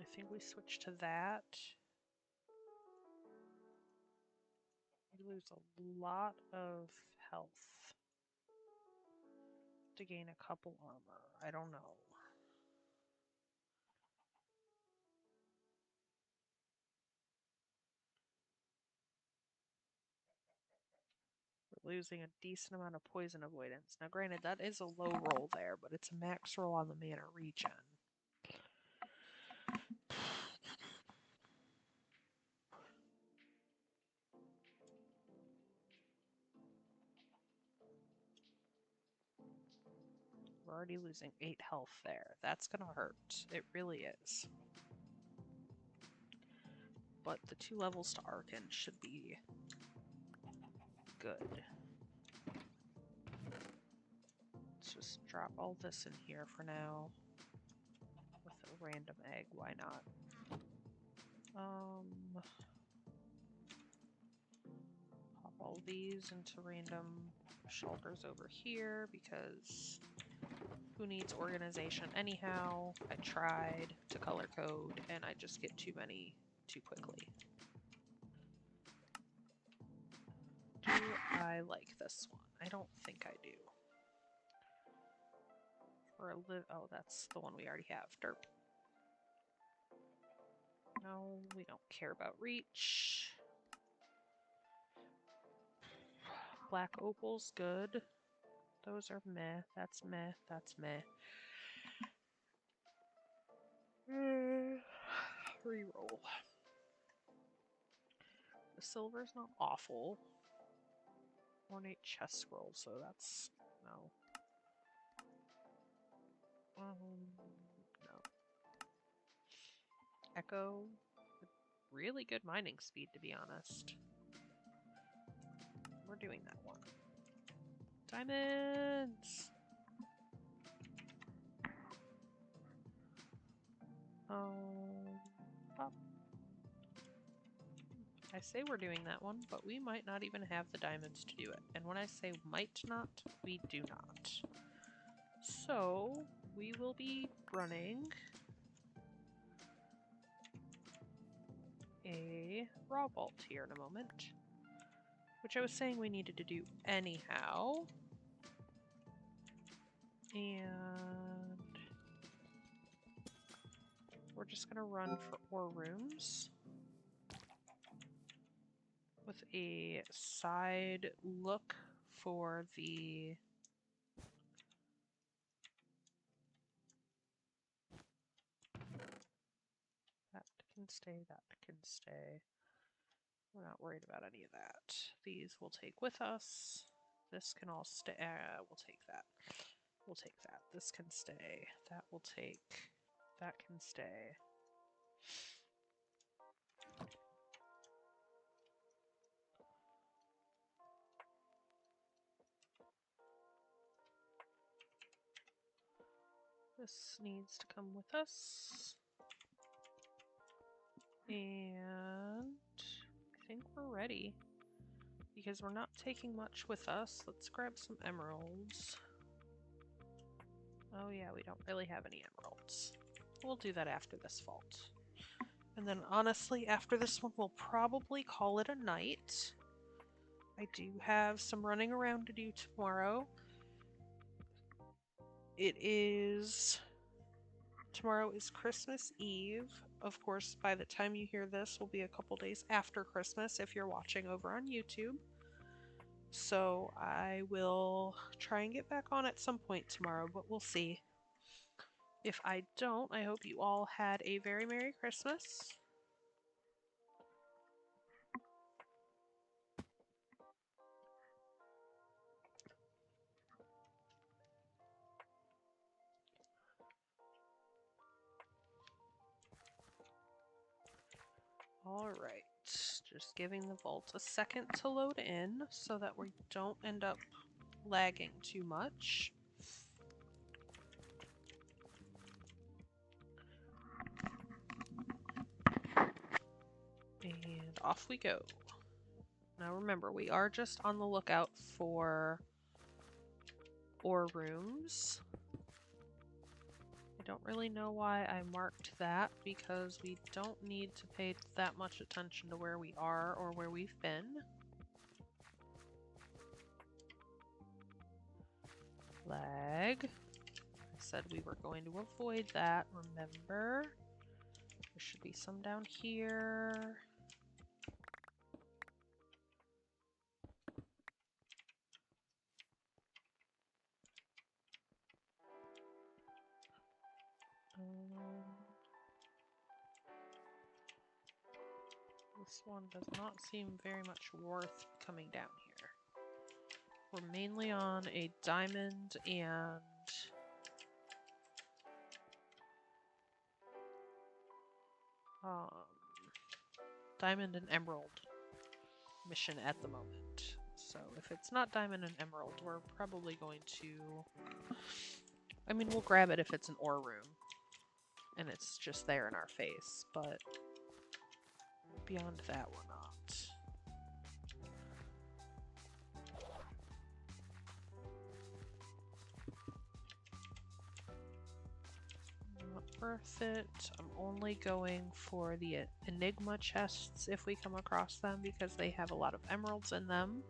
I think we switch to that. We lose a lot of health. to gain a couple armor. I don't know. We're losing a decent amount of poison avoidance. Now, granted, that is a low roll there, but it's a max roll on the mana regen. We're already losing 8 health there. That's gonna hurt. It really is. But the 2 levels to Arcan should be good. Let's just drop all this in here for now. With a random egg, why not? Pop all these into random shelters over here because who needs organization anyhow? I tried to color code and I just get too many too quickly. Do I like this one? I don't think I do. For a oh, that's the one we already have. Derp. No, we don't care about reach. Black opal's good. Those are meh. That's meh. That's meh. Reroll. The silver's not awful. Ornate chest scroll, so that's no. No. Echo. Really good mining speed, to be honest. We're doing that one. Diamonds! Pop. I say we're doing that one, but we might not even have the diamonds to do it. And when I say might not, we do not. So, we will be running a raw vault here in a moment. Which I was saying we needed to do anyhow. And we're just gonna run for ore rooms with a side look for the that can stay, that can stay. We're not worried about any of that. These we'll take with us. This can all stay. We'll take that. We'll take that. This can stay. That will take. That can stay. This needs to come with us. And I think we're ready. Because we're not taking much with us. Let's grab some emeralds. Oh yeah, we don't really have any emeralds. We'll do that after this vault. And then honestly, after this one, we'll probably call it a night. I do have some running around to do tomorrow. Tomorrow is Christmas Eve. Of course, by the time you hear this, will be a couple days after Christmas if you're watching over on YouTube. So I will try and get back on at some point tomorrow, but we'll see. If I don't, I hope you all had a very Merry Christmas. Alright, just giving the vault a second to load in so that we don't end up lagging too much. And off we go. Now remember, we are just on the lookout for ore rooms. I don't really know why I marked that, because we don't need to pay that much attention to where we are or where we've been. Lag. lag. I said we were going to avoid that, remember? There should be some down here. This one does not seem very much worth coming down here. We're mainly on a diamond and diamond and emerald mission at the moment. So if it's not diamond and emerald, we're probably going to... I mean, we'll grab it if it's an ore room and it's just there in our face, but beyond that, we're not. Not worth it. I'm only going for the Enigma chests if we come across them because they have a lot of emeralds in them.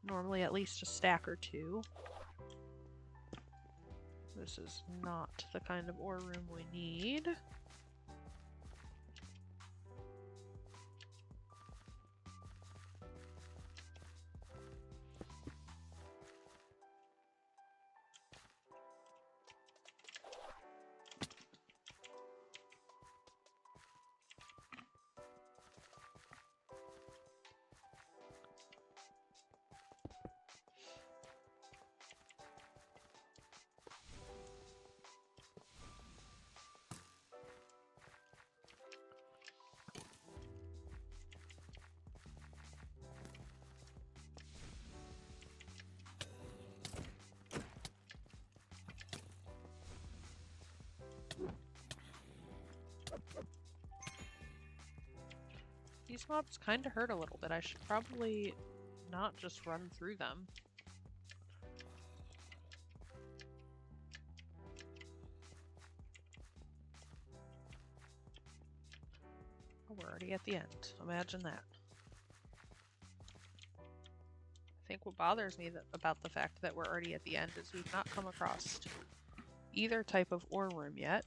Normally at least a stack or two. This is not the kind of ore room we need. These mobs kind of hurt a little bit. I should probably not just run through them. Oh, we're already at the end. Imagine that. I think what bothers me about the fact that we're already at the end is we've not come across either type of ore room yet.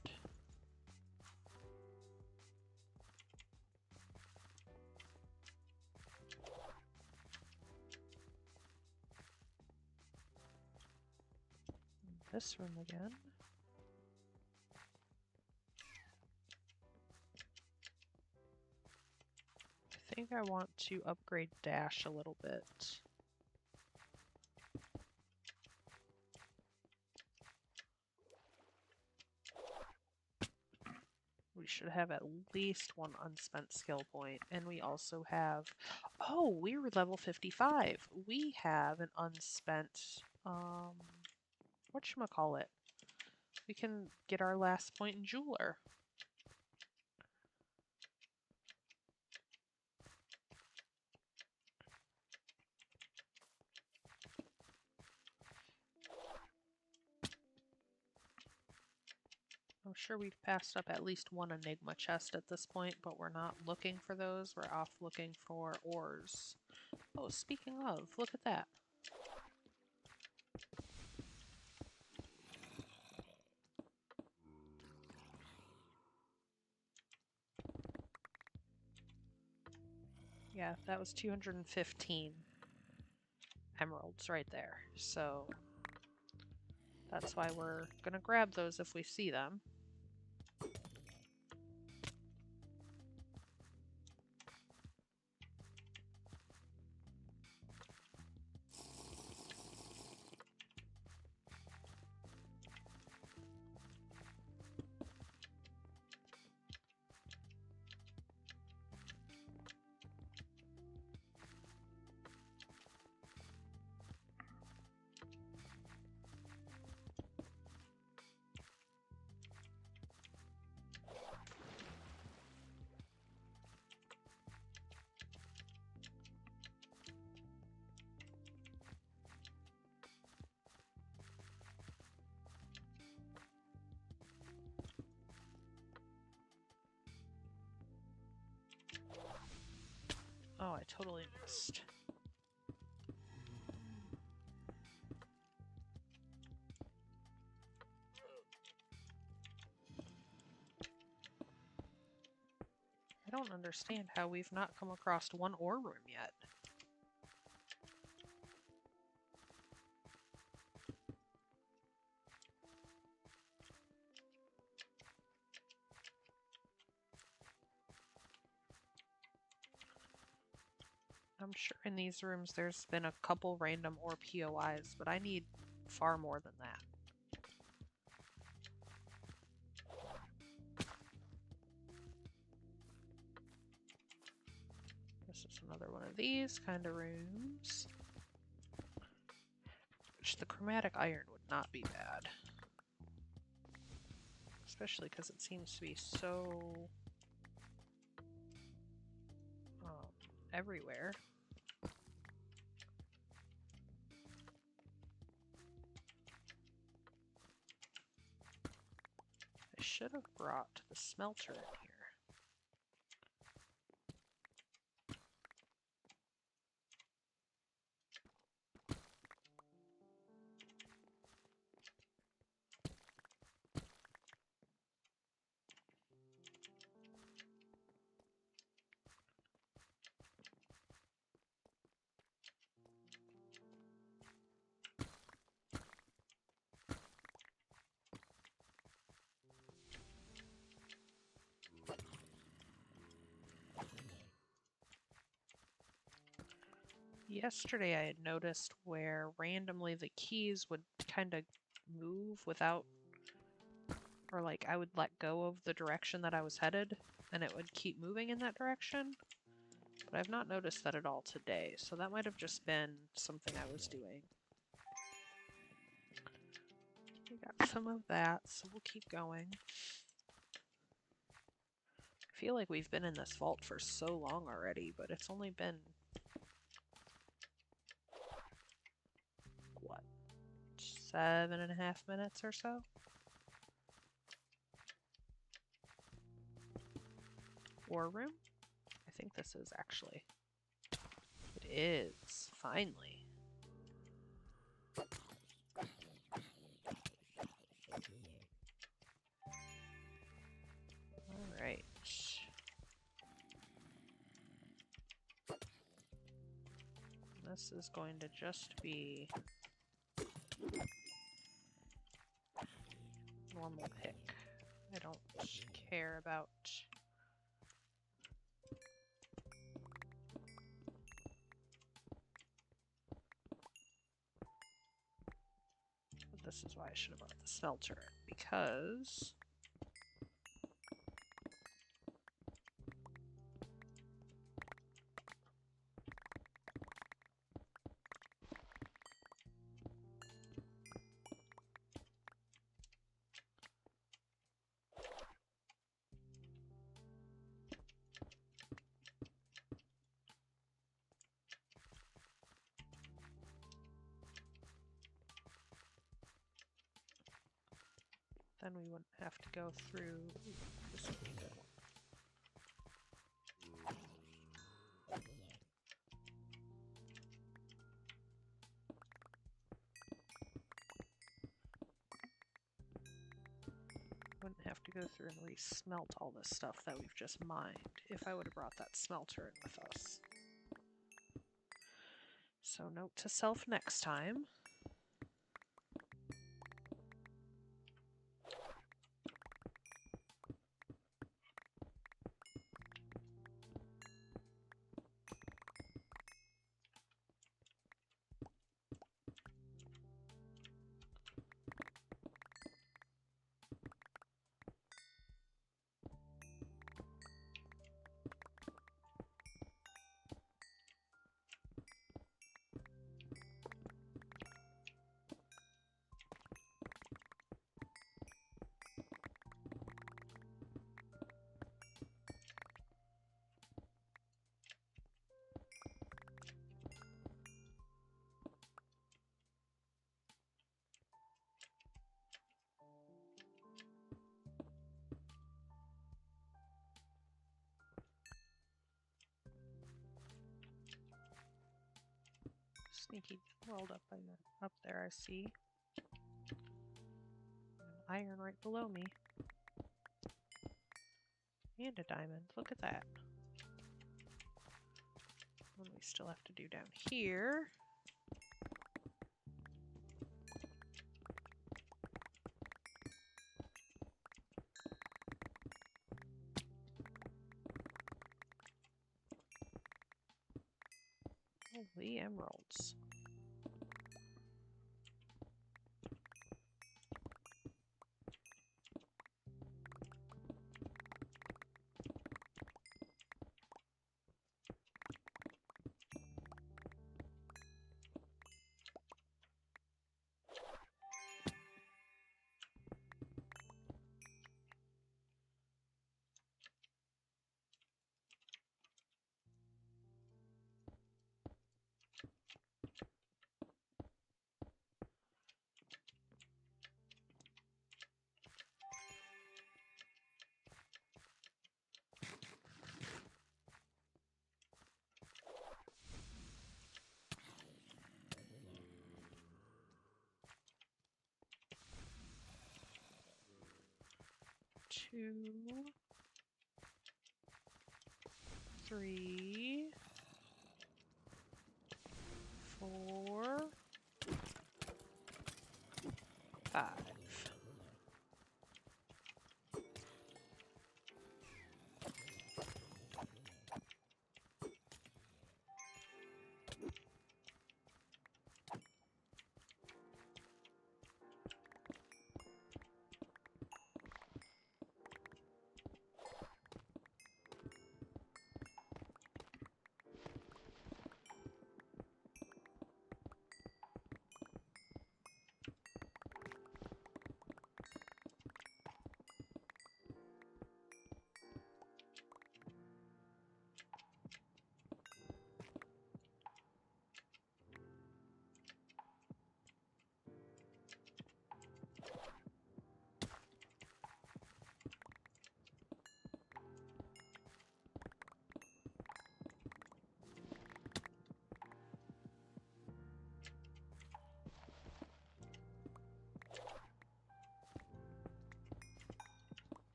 This room again. I think I want to upgrade Dash a little bit. We should have at least one unspent skill point, and we also have... Oh, we were level 55. We have an unspent... whatchamacallit? We can get our last point in Jeweler. I'm sure we've passed up at least one Enigma chest at this point, but we're not looking for those. We're off looking for ores. Oh, speaking of, look at that. Yeah, that was 215 emeralds right there. So that's why we're gonna grab those if we see them. Oh, I totally missed. don't understand how we've not come across one ore room yet. I'm sure in these rooms there's been a couple random ore POIs, but I need far more than that. This is another one of these kind of rooms. Which the chromatic iron would not be bad. Especially because it seems to be so everywhere. I should have brought the smelter in here. Yesterday I had noticed where randomly the keys would kind of move without, or like I would let go of the direction that I was headed and it would keep moving in that direction. But I've not noticed that at all today, so that might have just been something I was doing. We got some of that, so we'll keep going. I feel like we've been in this vault for so long already, but it's only been... what? 7.5 minutes or so? War room? I think this is actually. It is, finally. Alright. This is going to just be normal pick. I don't care about but this is why I should have bought the smelter, because then we wouldn't have to go through. Ooh, this would be a good one. Wouldn't have to go through and re-smelt all this stuff that we've just mined if I would have brought that smelter in with us. So note to self next time. Sneaky world up there, I see. Iron right below me. And a diamond. Look at that. What do we still have to do down here? Holy emeralds. Two, 3, 4, 5.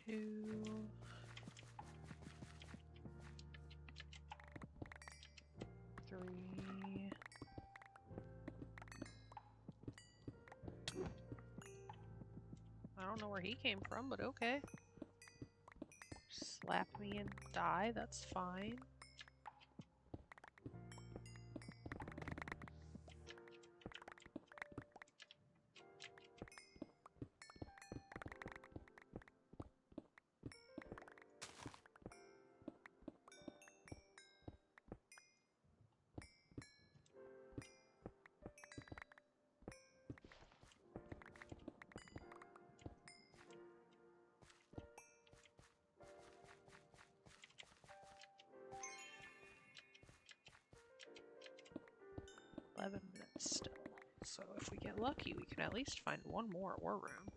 Two, 3. I don't know where he came from, but okay. Slap me and die, that's fine. Minutes still. So if we get lucky, we can at least find one more war room.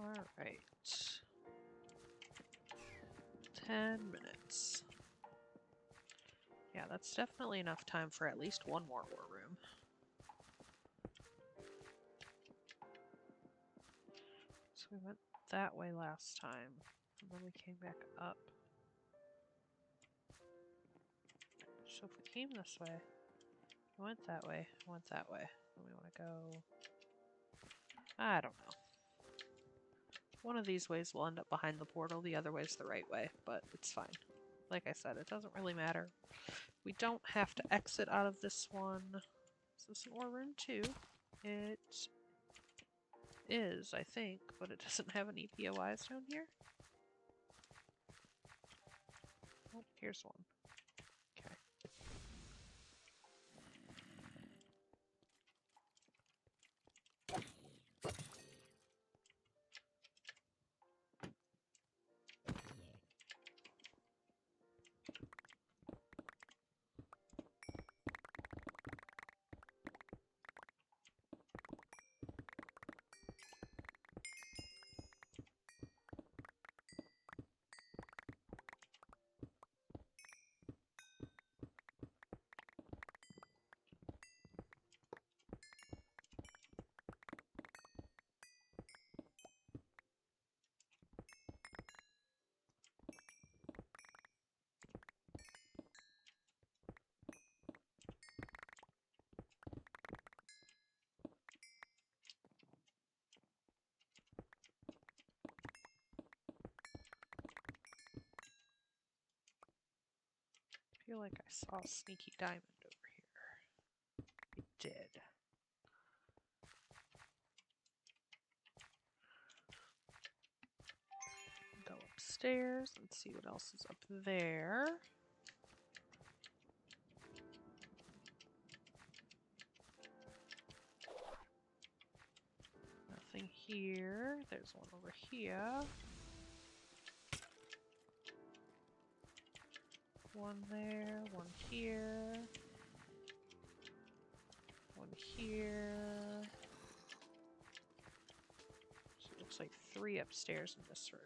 Alright. 10 minutes. Yeah, that's definitely enough time for at least one more war room. So we went that way last time, and then we came back up. So if we came this way, we went that way, went that way, and we want to go... I don't know. One of these ways will end up behind the portal, the other way's the right way, but it's fine. Like I said, it doesn't really matter. We don't have to exit out of this one. Is this an ore room too? It is, I think, but it doesn't have any POIs down here. Oh, here's one. Okay. I feel like I saw a sneaky diamond over here. I did. Go upstairs and see what else is up there. Nothing here. There's one over here. One there, one here. One here. So it looks like 3 upstairs in this room.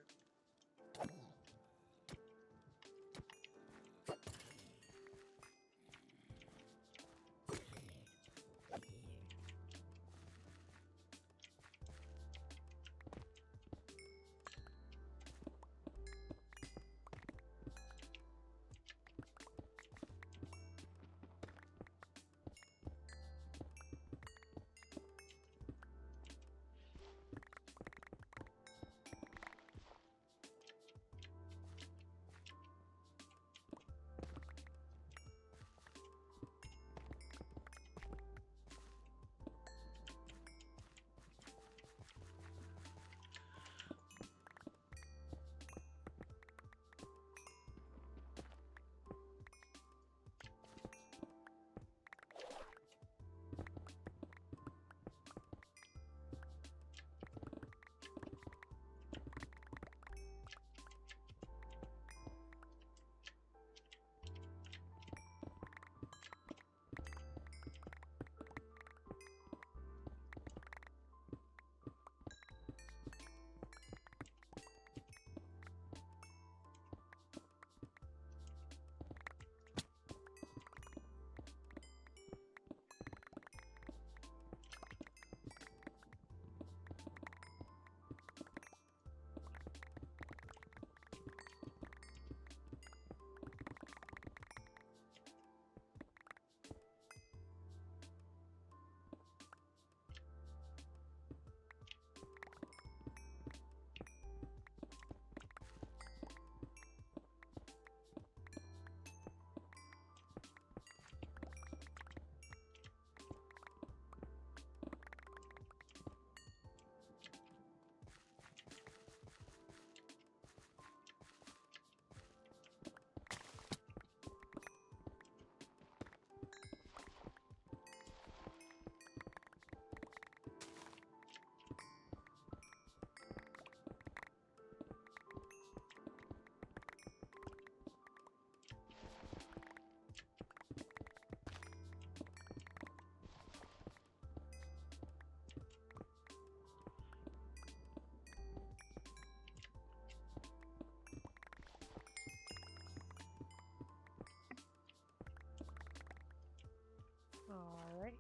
All right.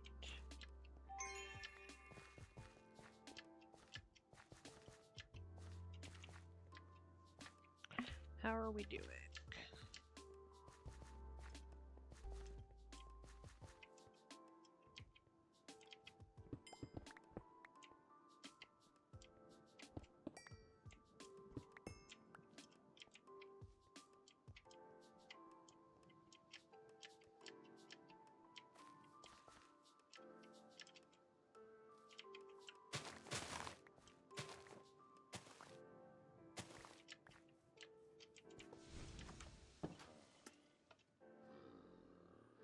How are we doing?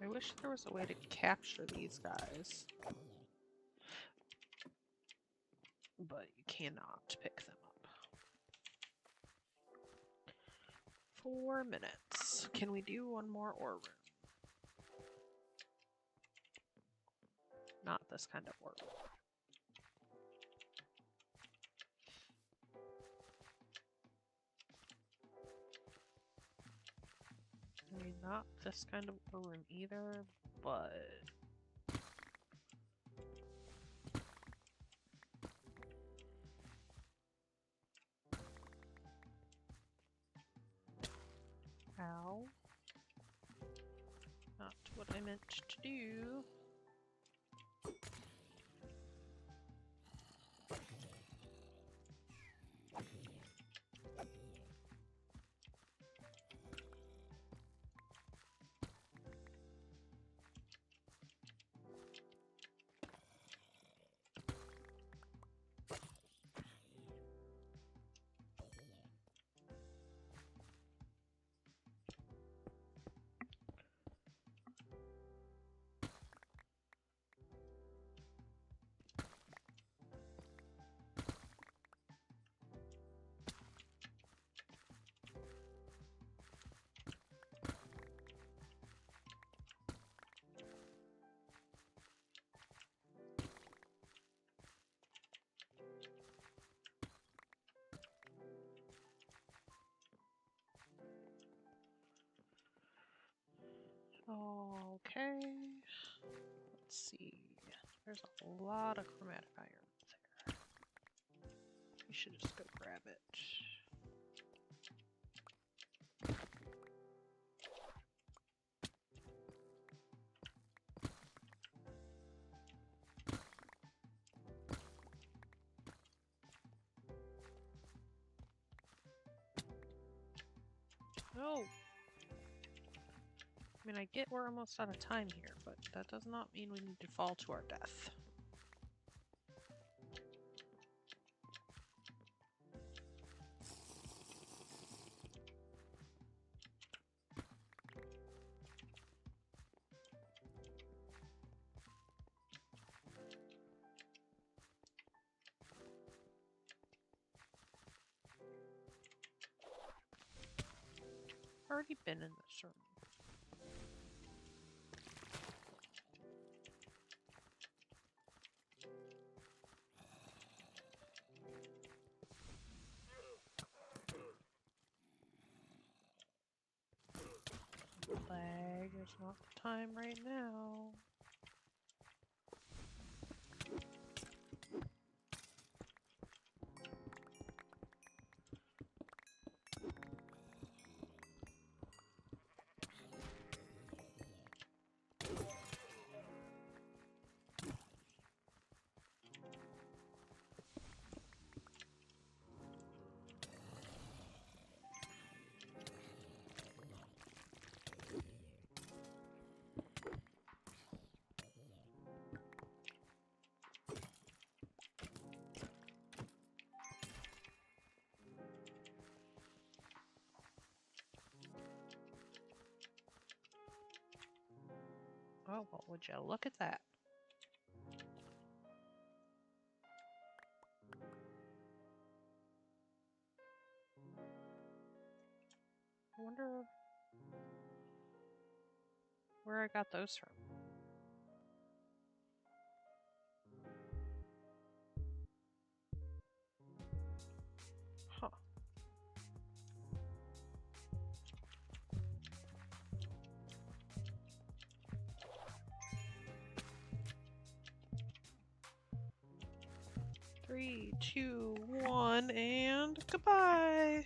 wish there was a way to capture these guys. But you cannot pick them up. 4 minutes. Can we do one more ore room? Not this kind of ore room. I mean, not this kind of ore room either, but... Ow. Not what I meant to do. Okay, let's see. There's a lot of chromatic iron there. We should just go grab it. No! I mean, I get we're almost out of time here, but that does not mean we need to fall to our death. Already been in this room. Lag is not the time right now. Oh, well, would you look at that? I wonder where I got those from. Huh. Three, two, one, and goodbye!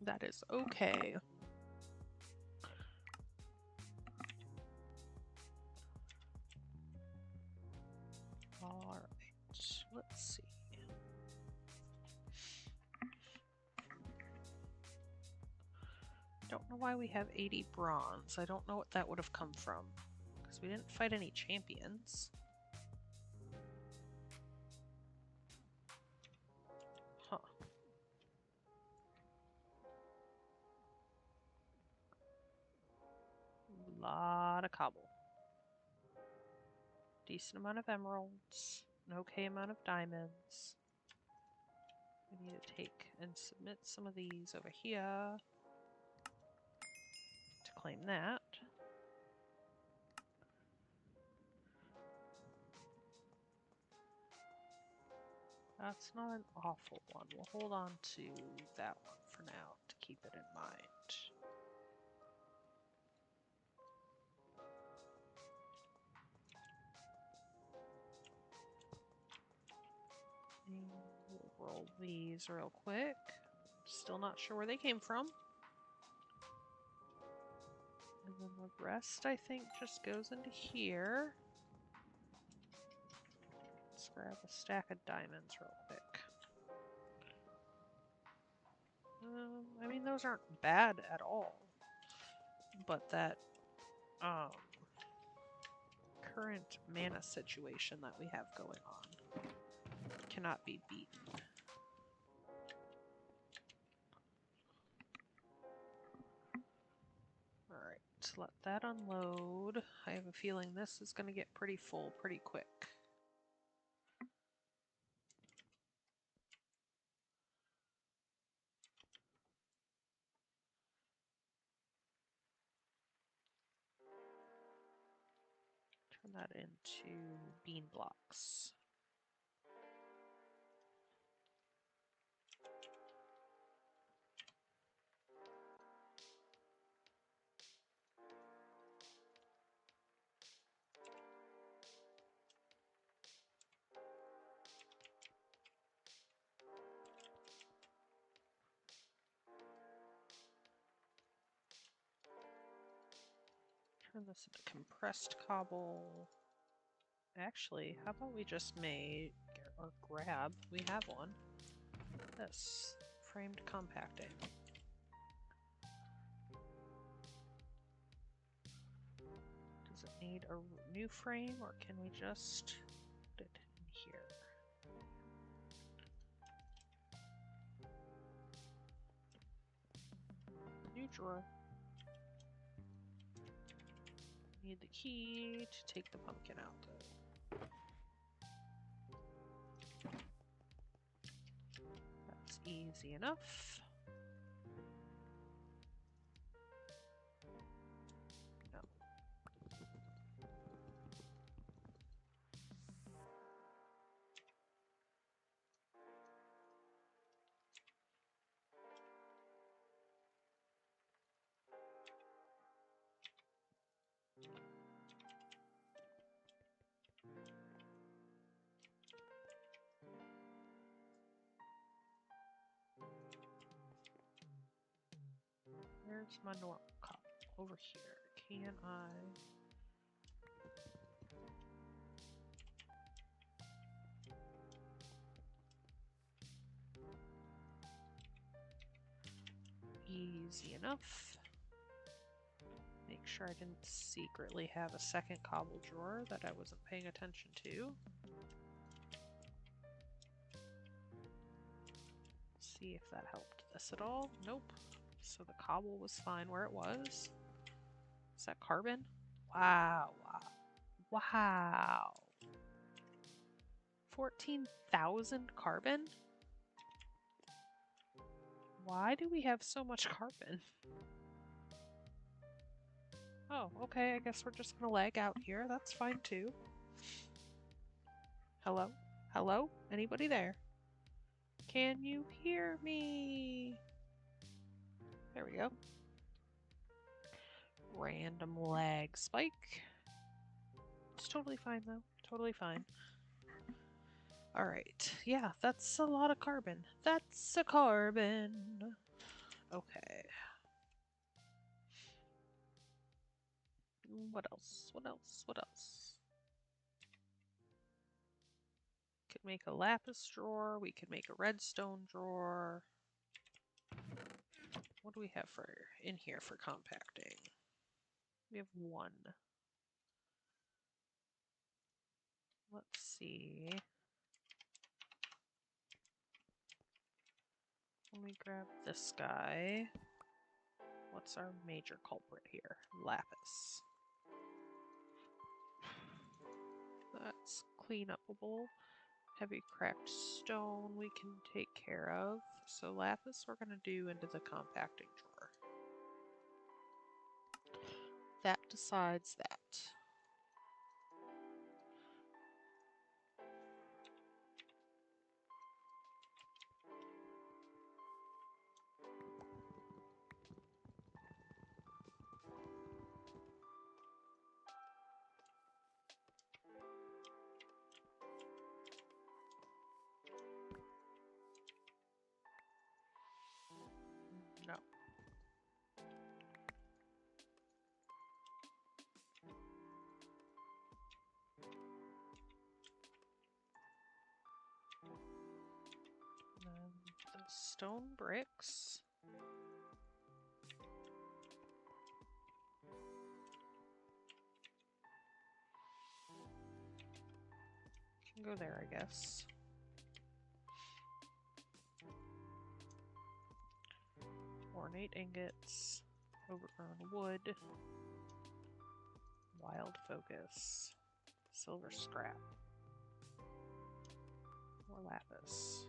That is okay. Alright, let's see. I don't know why we have 80 bronze. I don't know what that would have come from. Because we didn't fight any champions. Huh. lot of cobble. Decent amount of emeralds. An okay amount of diamonds. We need to take and submit some of these over here to claim that. That's not an awful one. We'll hold on to that one for now to keep it in mind. And we'll roll these real quick. Still not sure where they came from. And then the rest, I think, just goes into here. Let's grab a stack of diamonds real quick. I mean, those aren't bad at all. But that current mana situation that we have going on cannot be beaten. Alright, let that unload. I have a feeling this is going to get pretty full pretty quick. Turn that into bean blocks. Turn this into compressed cobble. Actually, how about we just make, or grab, we have one, this, framed compacting. Does it need a new frame, or can we just put it in here? New drawer. Need the key to take the pumpkin out, though. That's easy enough. No. Where's my normal cop? Over here. Can I? Easy enough. Make sure I didn't secretly have a second cobble drawer that I wasn't paying attention to. See if that helped this at all. Nope. So the cobble was fine where it was. Is that carbon? Wow. Wow. 14,000 carbon? Why do we have so much carbon? Oh, okay, I guess we're just gonna lag out here. That's fine too. Hello? Hello? Anybody there? Can you hear me? There we go. Random lag spike. It's totally fine though. Totally fine. Alright. Yeah, that's a lot of carbon. That's a carbon. Okay. What else? What else? What else? Could make a lapis drawer. We could make a redstone drawer. What do we have for in here for compacting? We have one. Let's see. Let me grab this guy. What's our major culprit here? Lapis. That's clean upable. Heavy cracked stone we can take care of. So lapis we're going to do into the compacting drawer. That decides that. No. And the stone bricks. Can go there, I guess. Ornate ingots, overgrown wood, wild focus, silver scrap, more lapis.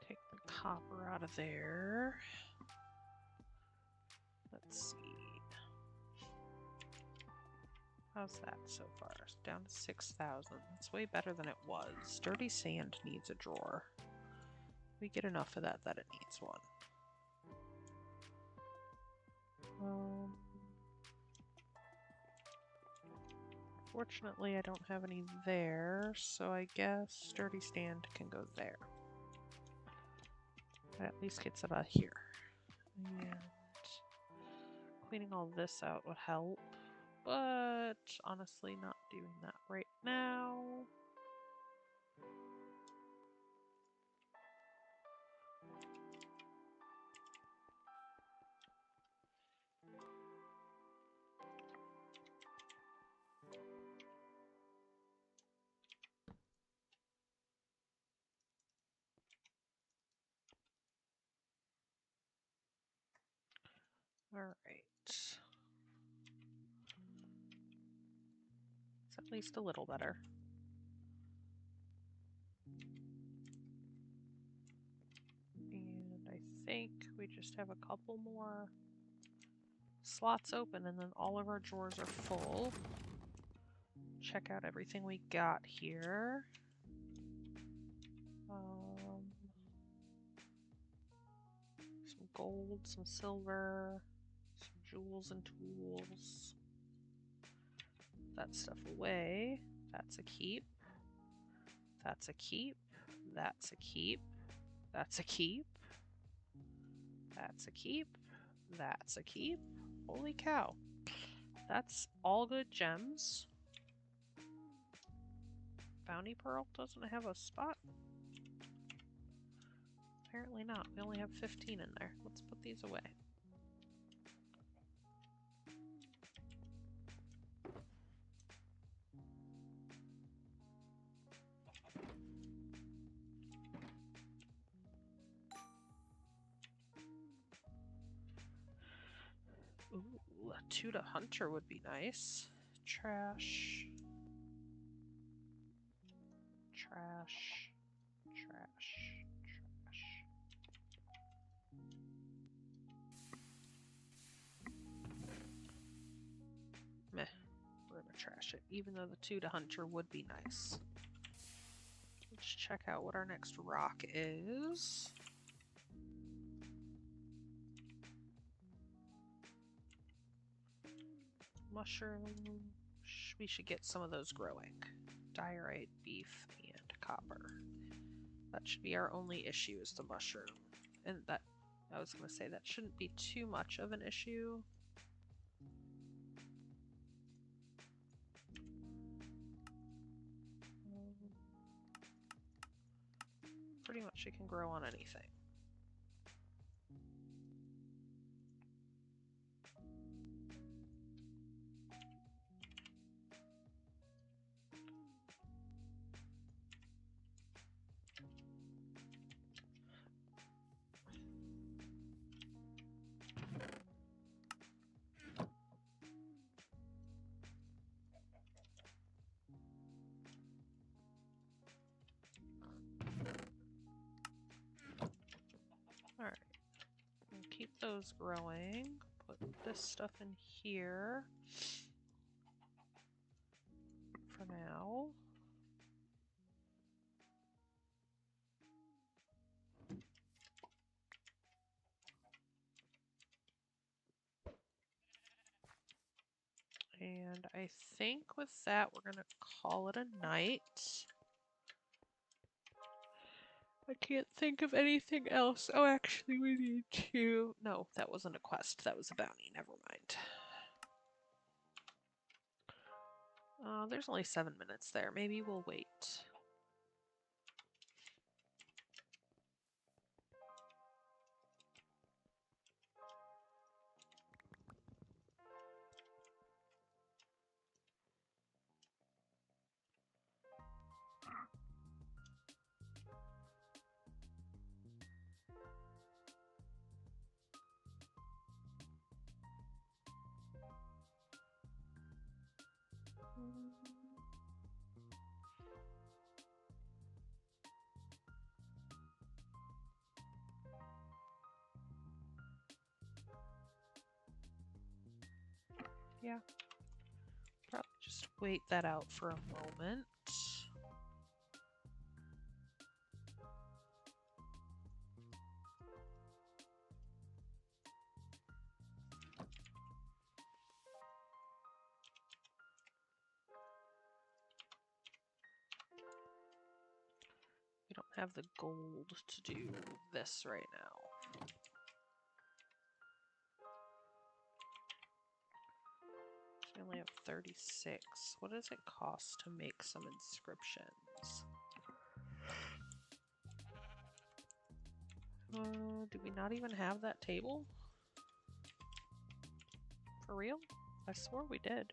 Take the copper out of there. Let's see. How's that so far? It's down to 6,000. It's way better than it was. Dirty sand needs a drawer. We get enough of that it needs one. Fortunately, I don't have any there, so I guess dirty sand can go there. That at least gets it out here. And cleaning all this out would help, but honestly not doing that right now. Alright. It's at least a little better. And I think we just have a couple more slots open and then all of our drawers are full. Check out everything we got here. Some gold, some silver, some jewels and tools. That stuff away. That's a keep. That's a keep. That's a keep. That's a keep. That's a keep. That's a keep. Holy cow. That's all good gems. Bounty Pearl doesn't have a spot? Apparently not. We only have 15 in there. Let's put these away. Ooh, a Tuda Hunter would be nice. Trash. Trash. Trash. Trash. Meh. We're gonna trash it, even though the Tuda Hunter would be nice. Let's check out what our next rock is. Mushroom. We should get some of those growing. Diorite, beef, and copper. That should be our only issue, is the mushroom. And that, I was going to say, that shouldn't be too much of an issue. Pretty much it can grow on anything. Alright. Keep those growing. Put this stuff in here for now. And I think with that, we're going to call it a night. I can't think of anything else. Oh, actually, we need to... No, that wasn't a quest. That was a bounty. Never mind. There's only 7 minutes there. Maybe we'll wait. Yeah. Probably just wait that out for a moment. We don't have the gold to do this right now. We only have 36. What does it cost to make some inscriptions? Do we not even have that table? For real? I swore we did.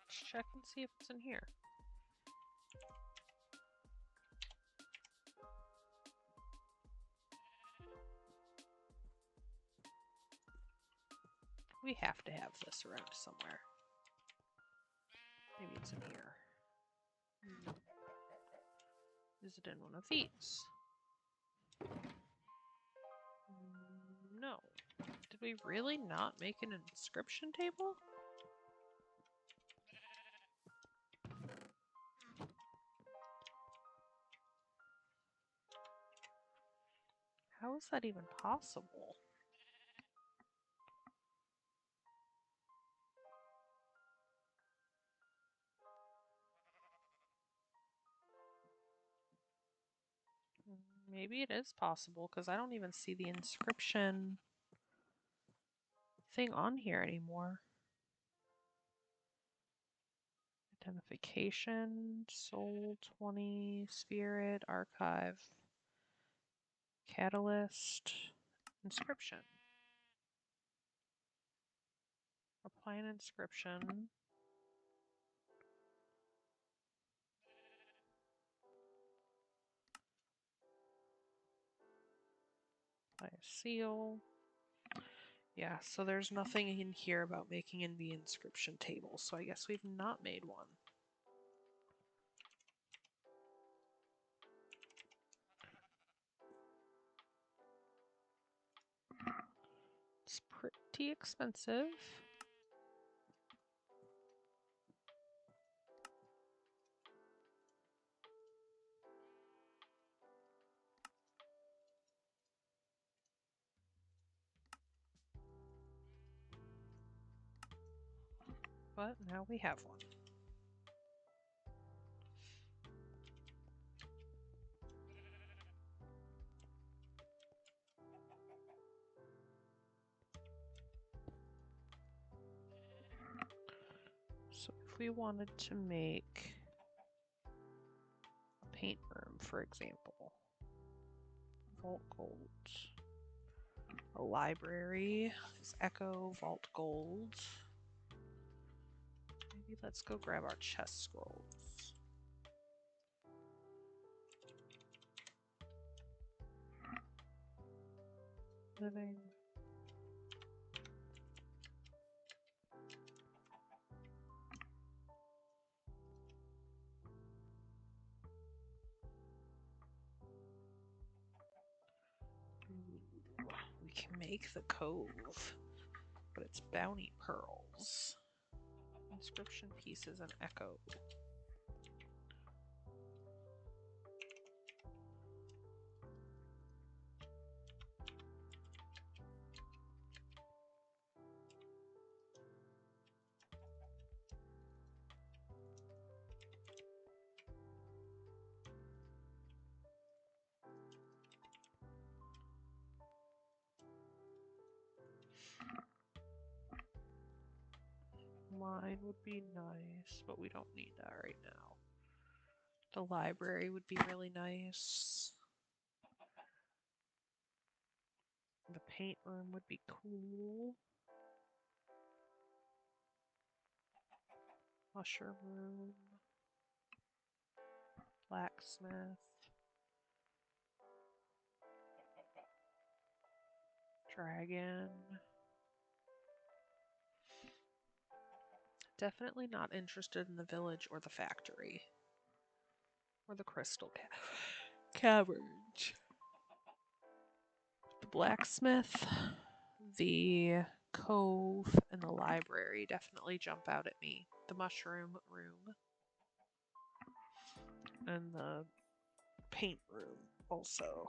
Let's check and see if it's in here. We have to have this around somewhere. Maybe it's in here. Is it in one of these? No. Did we really not make an inscription table? How is that even possible? Maybe it is possible, because I don't even see the inscription thing on here anymore. Identification, soul 20, spirit, archive, catalyst, inscription. Apply an inscription. Apply a seal. Yeah, so there's nothing in here about making in the inscription table, so I guess we've not made one. It's pretty expensive. But now we have one. So if we wanted to make a paint room, for example, Vault Gold, a library is Echo Vault Gold. Maybe let's go grab our chest scrolls. Living. Ooh, we can make the cove, but it's bounty pearls. Inscription pieces and echo. Mine would be nice, but we don't need that right now. The library would be really nice. The paint room would be cool. Mushroom room. Blacksmith. Dragon. Definitely not interested in the village or the factory. Or the crystal caverns. The blacksmith, the cove, and the library definitely jump out at me. The mushroom room. And the paint room also.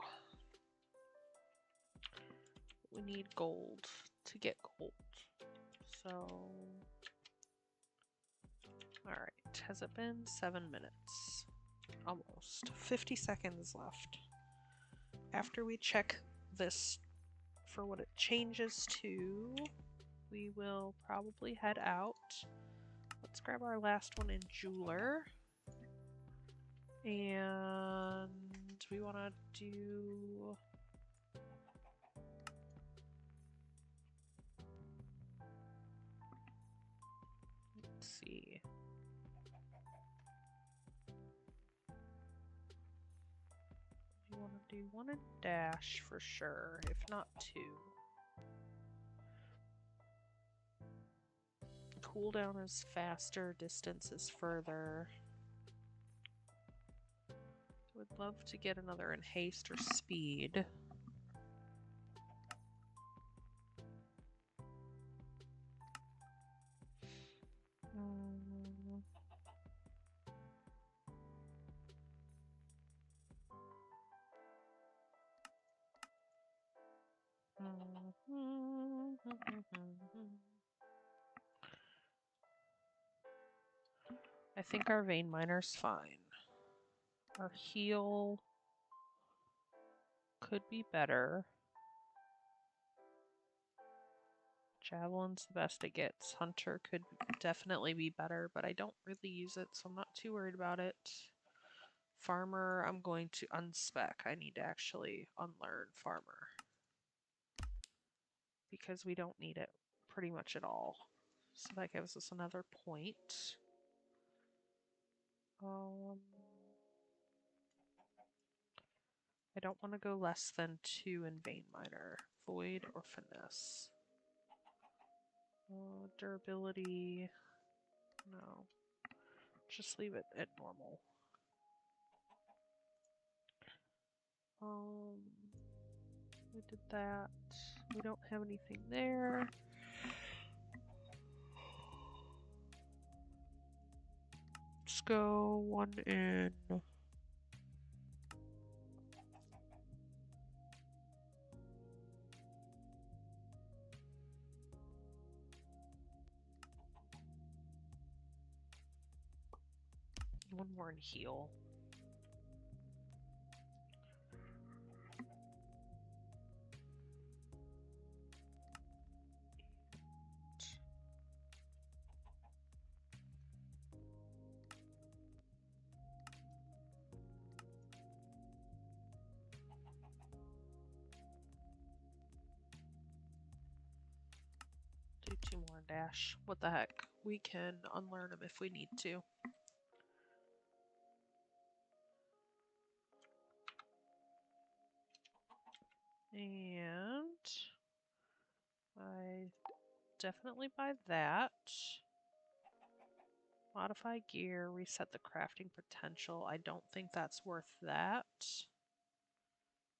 We need gold to get gold. So, alright, has it been 7 minutes? Almost. 50 seconds left. After we check this for what it changes to, we will probably head out. Let's grab our last one in Jeweler. And we want to do... Let's see. You want to do one in Dash for sure, if not two. Cooldown is faster, distance is further. Would love to get another in haste or speed. I think our vein miner's fine. Our heal could be better. Javelin's the best it gets. Hunter could definitely be better, but I don't really use it, so I'm not too worried about it. Farmer, I'm going to unspec. I need to actually unlearn Farmer because we don't need it pretty much at all. So that gives us another point. I don't want to go less than 2 in Vein Miner. Void or Finesse. Durability. No. Just leave it at normal. We did that. We don't have anything there. Let's go 1 in. One more in heal. Do 2 more in dash. What the heck? We can unlearn them if we need to. And I definitely buy that. Modify gear, reset the crafting potential. I don't think that's worth that.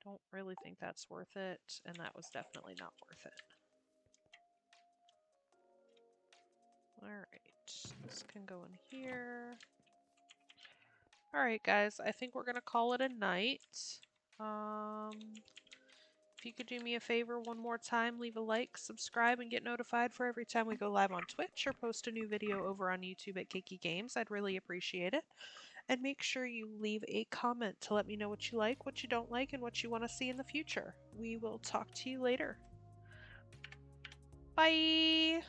Don't really think that's worth it, and that was definitely not worth it. Alright, this can go in here. Alright guys, I think we're gonna call it a night. If you could do me a favor one more time, leave a like, subscribe, and get notified for every time we go live on Twitch or post a new video over on YouTube at Kiki Games. I'd really appreciate it. And make sure you leave a comment to let me know what you like, what you don't like, and what you want to see in the future. We will talk to you later. Bye!